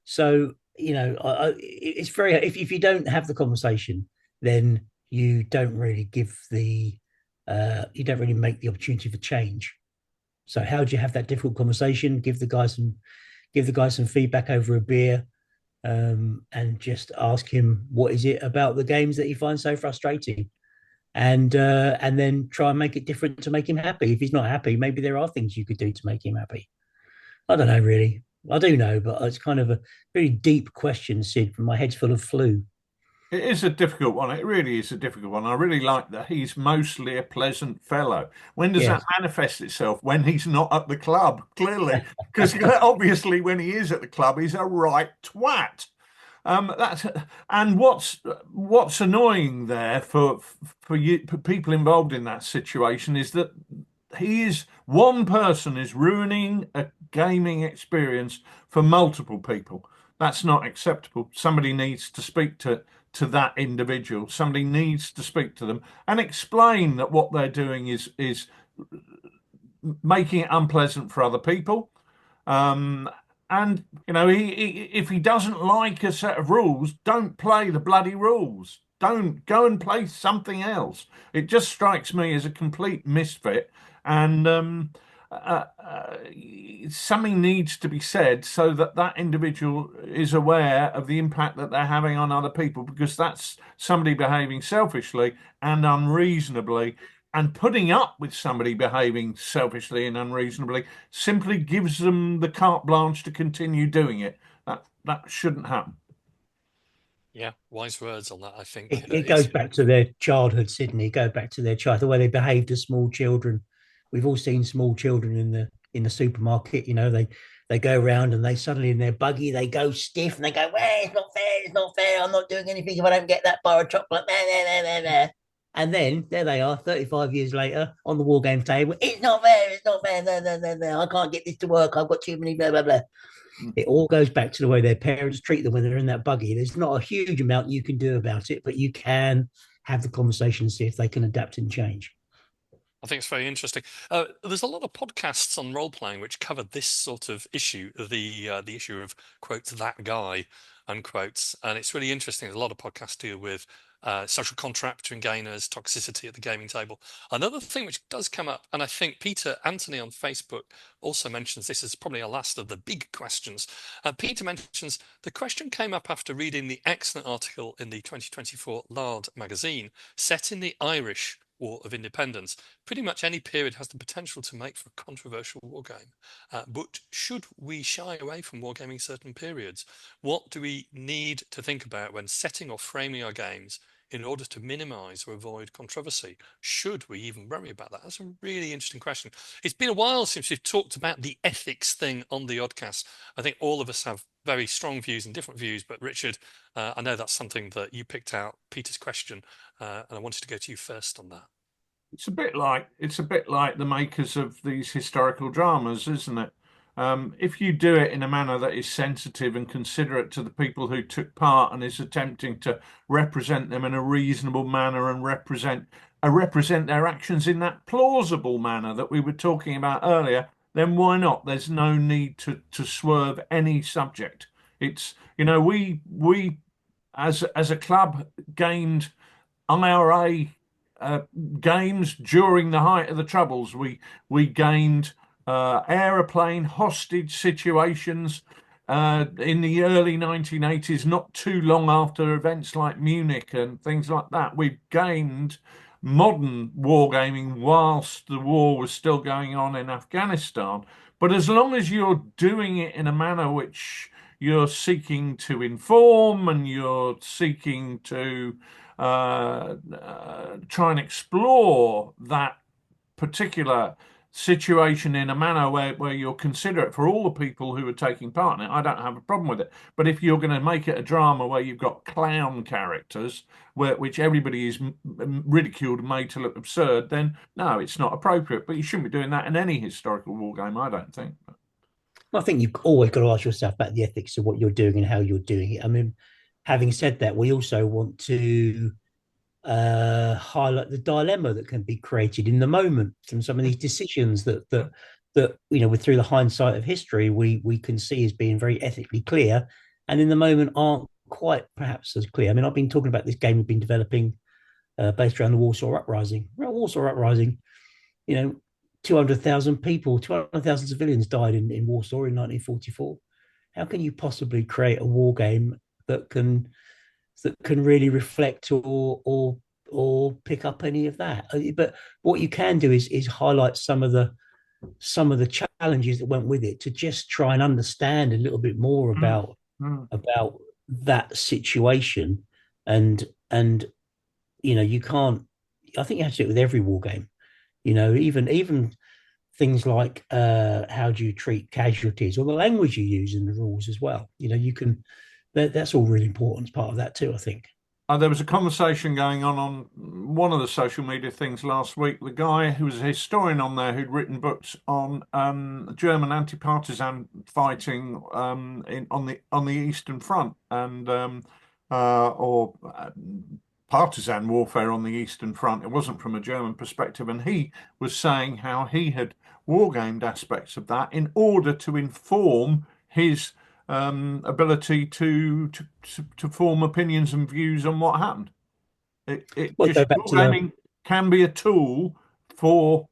So, it's very, if you don't have the conversation, then you don't really you don't really make the opportunity for change. So how do you have that difficult conversation? Give the guy some feedback over a beer, and just ask him what is it about the games that he finds so frustrating, and then try and make it different to make him happy. If he's not happy, maybe there are things you could do to make him happy. I don't know really. I do know, but it's kind of a very deep question, Sid. My head's full of flu. It is a difficult one. It really is a difficult one. I really like that he's mostly a pleasant fellow. When does that Yes. manifest itself? When he's not at the club, clearly. Because obviously when he is at the club, he's a right twat. That's and what's annoying there for you for people involved in that situation is that one person is ruining a gaming experience for multiple people. That's not acceptable. Somebody needs to speak to that individual. Somebody needs to speak to them and explain that what they're doing is making it unpleasant for other people. Um, and if he doesn't like a set of rules, don't play the bloody rules. Don't go and play something else. It just strikes me as a complete misfit, and something needs to be said so that that individual is aware of the impact that they're having on other people, because that's somebody behaving selfishly and unreasonably, and putting up with somebody behaving selfishly and unreasonably simply gives them the carte blanche to continue doing it. That shouldn't happen. Yeah, wise words on that, I think. It goes back to their childhood, Sydney. Go back to their childhood, the way they behaved as small children. We've all seen small children in the supermarket. They go around and they suddenly in their buggy they go stiff and they go, "Well, it's not fair. It's not fair. I'm not doing anything if I don't get that bar of chocolate." And then there they are, 35 years later, on the war game table. It's not fair. It's not fair. No, no, no, no. I can't get this to work. I've got too many blah blah blah. It all goes back to the way their parents treat them when they're in that buggy. There's not a huge amount you can do about it, but you can have the conversation and see if they can adapt and change. I think it's very interesting. There's a lot of podcasts on role playing which cover this sort of issue, the issue of quotes that guy unquotes, and it's really interesting. A lot of podcasts deal with social contract between gamers, toxicity at the gaming table. Another thing which does come up, and I think Peter Anthony on Facebook also mentions this is probably our last of the big questions. Peter mentions the question came up after reading the excellent article in the 2024 Lard magazine set in the Irish War of Independence. Pretty much any period has the potential to make for a controversial wargame. But should we shy away from wargaming certain periods? What do we need to think about when setting or framing our games in order to minimize or avoid controversy? Should we even worry about that? That's a really interesting question. It's been a while since we've talked about the ethics thing on the Oddcast. I think all of us have very strong views and different views, but Richard, I know that's something that you picked out, Peter's question, and I wanted to go to you first on that. It's a bit like the makers of these historical dramas, isn't it? If you do it in a manner that is sensitive and considerate to the people who took part and is attempting to represent them in a reasonable manner and represent their actions in that plausible manner that we were talking about earlier, then why not? There's no need to swerve any subject. It's, we as a club gained IRA games during the height of the Troubles. We gained aeroplane hostage situations in the early 1980s, not too long after events like Munich and things like that. We've gained modern wargaming whilst the war was still going on in Afghanistan. But as long as you're doing it in a manner which you're seeking to inform and you're seeking to try and explore that particular situation in a manner where you're considerate for all the people who are taking part in it, I don't have a problem with it. But if you're going to make it a drama where you've got clown characters, which everybody is ridiculed and made to look absurd, then no, it's not appropriate. But you shouldn't be doing that in any historical war game, I don't think. I think you've always got to ask yourself about the ethics of what you're doing and how you're doing it. I mean, having said that, we also want to highlight the dilemma that can be created in the moment from some of these decisions that with through the hindsight of history we can see as being very ethically clear, and in the moment aren't quite perhaps as clear. I mean, I've been talking about this game we've been developing based around the Warsaw Uprising. Warsaw Uprising, 200,000 people, 200,000 civilians died in Warsaw in 1944. How can you possibly create a war game that can really reflect or pick up any of that? But what you can do is highlight some of the challenges that went with it, to just try and understand a little bit more about Mm. that situation. And you can't, I think you have to do it with every war game. Even things like how do you treat casualties, or the language you use in the rules as well. You can, that's all really important as part of that too, I think. There was a conversation going on one of the social media things last week. The guy who was a historian on there who'd written books on German anti-partisan fighting on the Eastern Front and or partisan warfare on the Eastern Front. It wasn't from a German perspective, and he was saying how he had wargamed aspects of that in order to inform his ability to form opinions and views on what happened. It Well, just go back to the Wargaming can be a tool for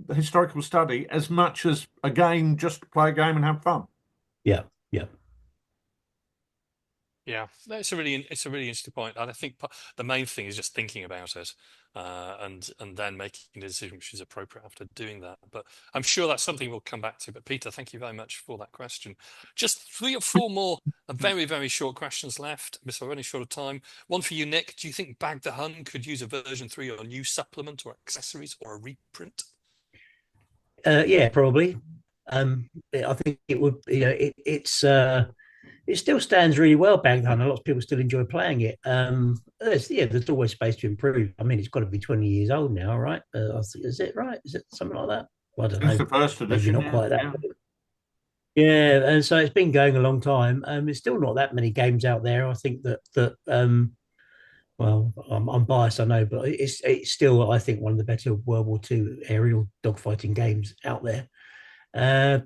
the historical study as much as a game, just to play a game and have fun. yeah, yeah. Yeah, it's a really interesting point, and I think the main thing is just thinking about it, and then making a decision which is appropriate after doing that. But I'm sure that's something we'll come back to. But Peter, thank you very much for that question. Just 3 or 4 more very, very short questions left, because we're running short of time. One for you, Nick. Do you think Bag the Hun could use a version 3 or a new supplement or accessories or a reprint? Yeah, probably. I think it would. It still stands really well, Bang Hunt. A lot of people still enjoy playing it. There's always space to improve. I mean, it's got to be 20 years old now, right? Is it right? Is it something like that? Well, I don't Since know. the first Maybe edition, not yeah, quite that. yeah. Yeah, and so it's been going a long time. There's still not that many games out there. I think well, I'm biased, I know, but it's still, I think, one of the better World War II aerial dogfighting games out there.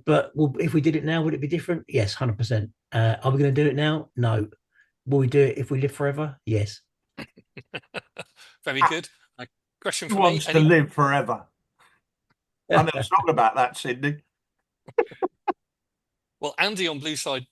But if we did it now, would it be different? Yes, 100%. Are we going to do it now? No. Will we do it if we live forever? Yes. Very good. Question Who for me. wants to live forever? I know a song about that, Sidney. Well, Andy on Blue Sky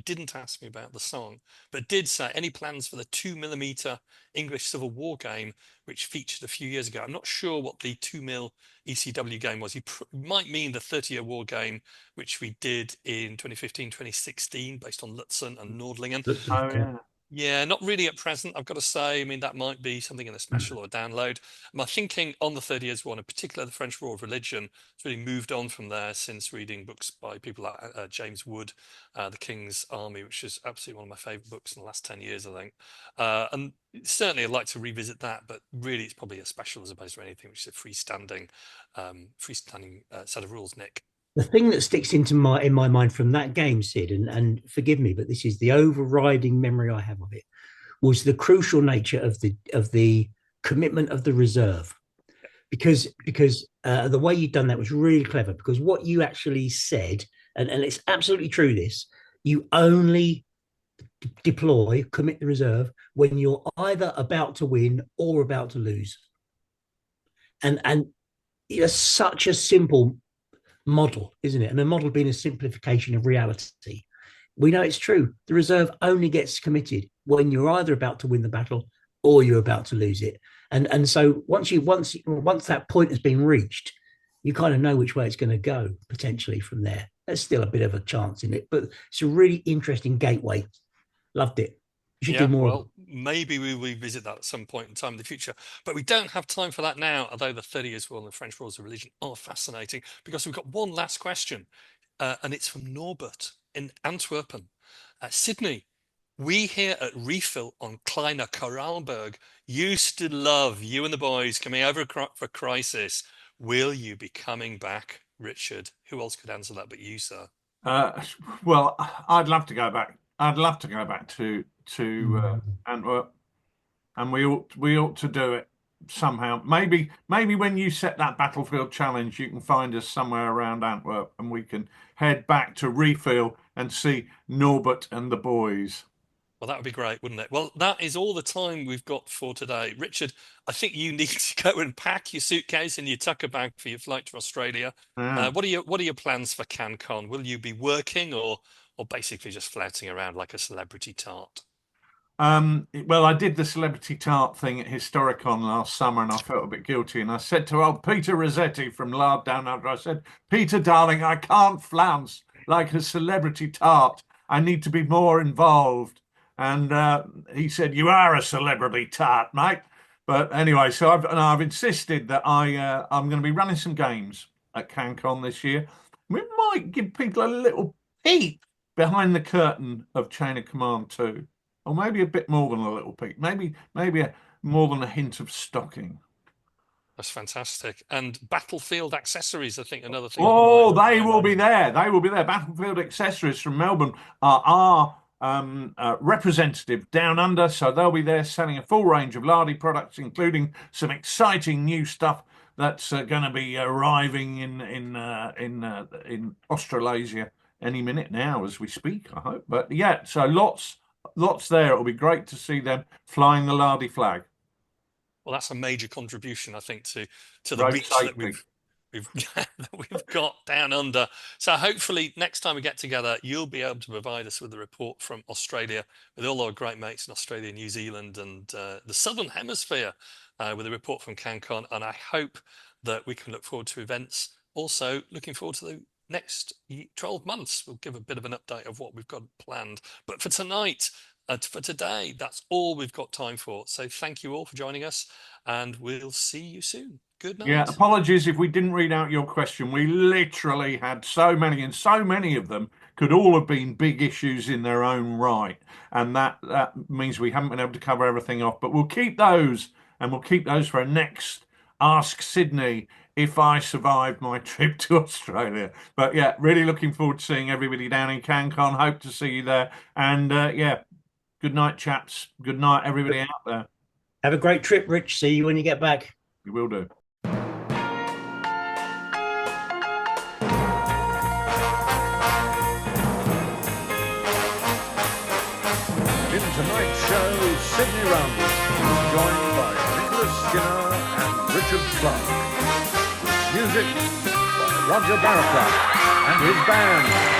didn't ask me about the song, but did say any plans for the 2mm English Civil War game, which featured a few years ago. I'm not sure what the 2mm ECW game was. He might mean the 30-year war game, which we did in 2015, 2016, based on Lutzen and Nordlingen. Oh, yeah. Yeah, not really at present, I've got to say. I mean, that might be something in a special or a download. My thinking on the 30 Years' War, in particular, the French War of Religion, has really moved on from there since reading books by people like James Wood, The King's Army, which is absolutely one of my favourite books in the last 10 years, I think. And certainly I'd like to revisit that, but really it's probably a special as opposed to anything which is a freestanding set of rules, Nick. The thing that sticks in my mind from that game, Sid, and forgive me, but this is the overriding memory I have of it, was the crucial nature of the commitment of the reserve. Because the way you've done that was really clever. Because what you actually said, and it's absolutely true, this you only commit the reserve when you're either about to win or about to lose. And it's such a simple model, isn't it? And the model being a simplification of reality. We know it's true. The reserve only gets committed when you're either about to win the battle or you're about to lose it. And so once that point has been reached, you kind of know which way it's going to go potentially from there. There's still a bit of a chance in it, but it's a really interesting gateway. Loved it. You should do more. Well, maybe we will revisit that at some point in time in the future, but we don't have time for that now. Although the 30 Years' War and the French Wars of Religion are fascinating, because we've got one last question, and it's from Norbert in Antwerpen. Sidney, we here at Refill on Kleiner Koralberg used to love you and the boys coming over for Crisis. Will you be coming back, Richard? Who else could answer that but you, sir? Well, I'd love to go back. I'd love to go back to Antwerp, and we ought to do it somehow. Maybe when you set that battlefield challenge, you can find us somewhere around Antwerp, and we can head back to Refill and see Norbert and the boys. Well, that would be great, wouldn't it? Well, that is all the time we've got for today. Richard, I think you need to go and pack your suitcase and your tucker bag for your flight to Australia. Yeah. What are your plans for CanCon? Will you be working or basically just flouting around like a celebrity tart? Well, I did the celebrity tart thing at Historicon last summer, and I felt a bit guilty. And I said to old Peter Rossetti from Lard Down Under, I said, Peter, darling, I can't flounce like a celebrity tart. I need to be more involved. And he said, "You are a celebrity tart, mate." But anyway, so I've insisted that I'm going to be running some games at CanCon this year. We might give people a little peek behind the curtain of Chain of Command 2. Or maybe a bit more than a little peek. Maybe more than a hint of stocking. That's fantastic. And Battlefield accessories, I think, another thing. Oh, they will be there. They will be there. Battlefield accessories from Melbourne are our representative down under, so they'll be there selling a full range of Lardy products, including some exciting new stuff that's going to be arriving in Australasia any minute now as we speak, I hope. But yeah, so lots there. It'll be great to see them flying the Lardy flag. Well, that's a major contribution, I think, to the Road reach safety. that we've got down under. So hopefully next time we get together, you'll be able to provide us with a report from Australia with all our great mates in Australia, New Zealand, and the Southern Hemisphere with a report from CanCon. And I hope that we can look forward to events. Also, looking forward to the next 12 months. We'll give a bit of an update of what we've got planned. But for tonight, for today, that's all we've got time for. So thank you all for joining us, and we'll see you soon. Good night. Yeah, apologies if we didn't read out your question. We literally had so many, and so many of them could all have been big issues in their own right. And that means we haven't been able to cover everything off. But we'll keep those, and we'll keep those for our next Ask Sidney if I survive my trip to Australia. But yeah, really looking forward to seeing everybody down in CanCon. Hope to see you there. And yeah, good night, chaps. Good night, everybody out there. Have a great trip, Rich. See you when you get back. You will do. In tonight's show, Sidney Rumble, joined by Nicholas Skinner and Richard Clark. Music by Roger Barraclough and his band.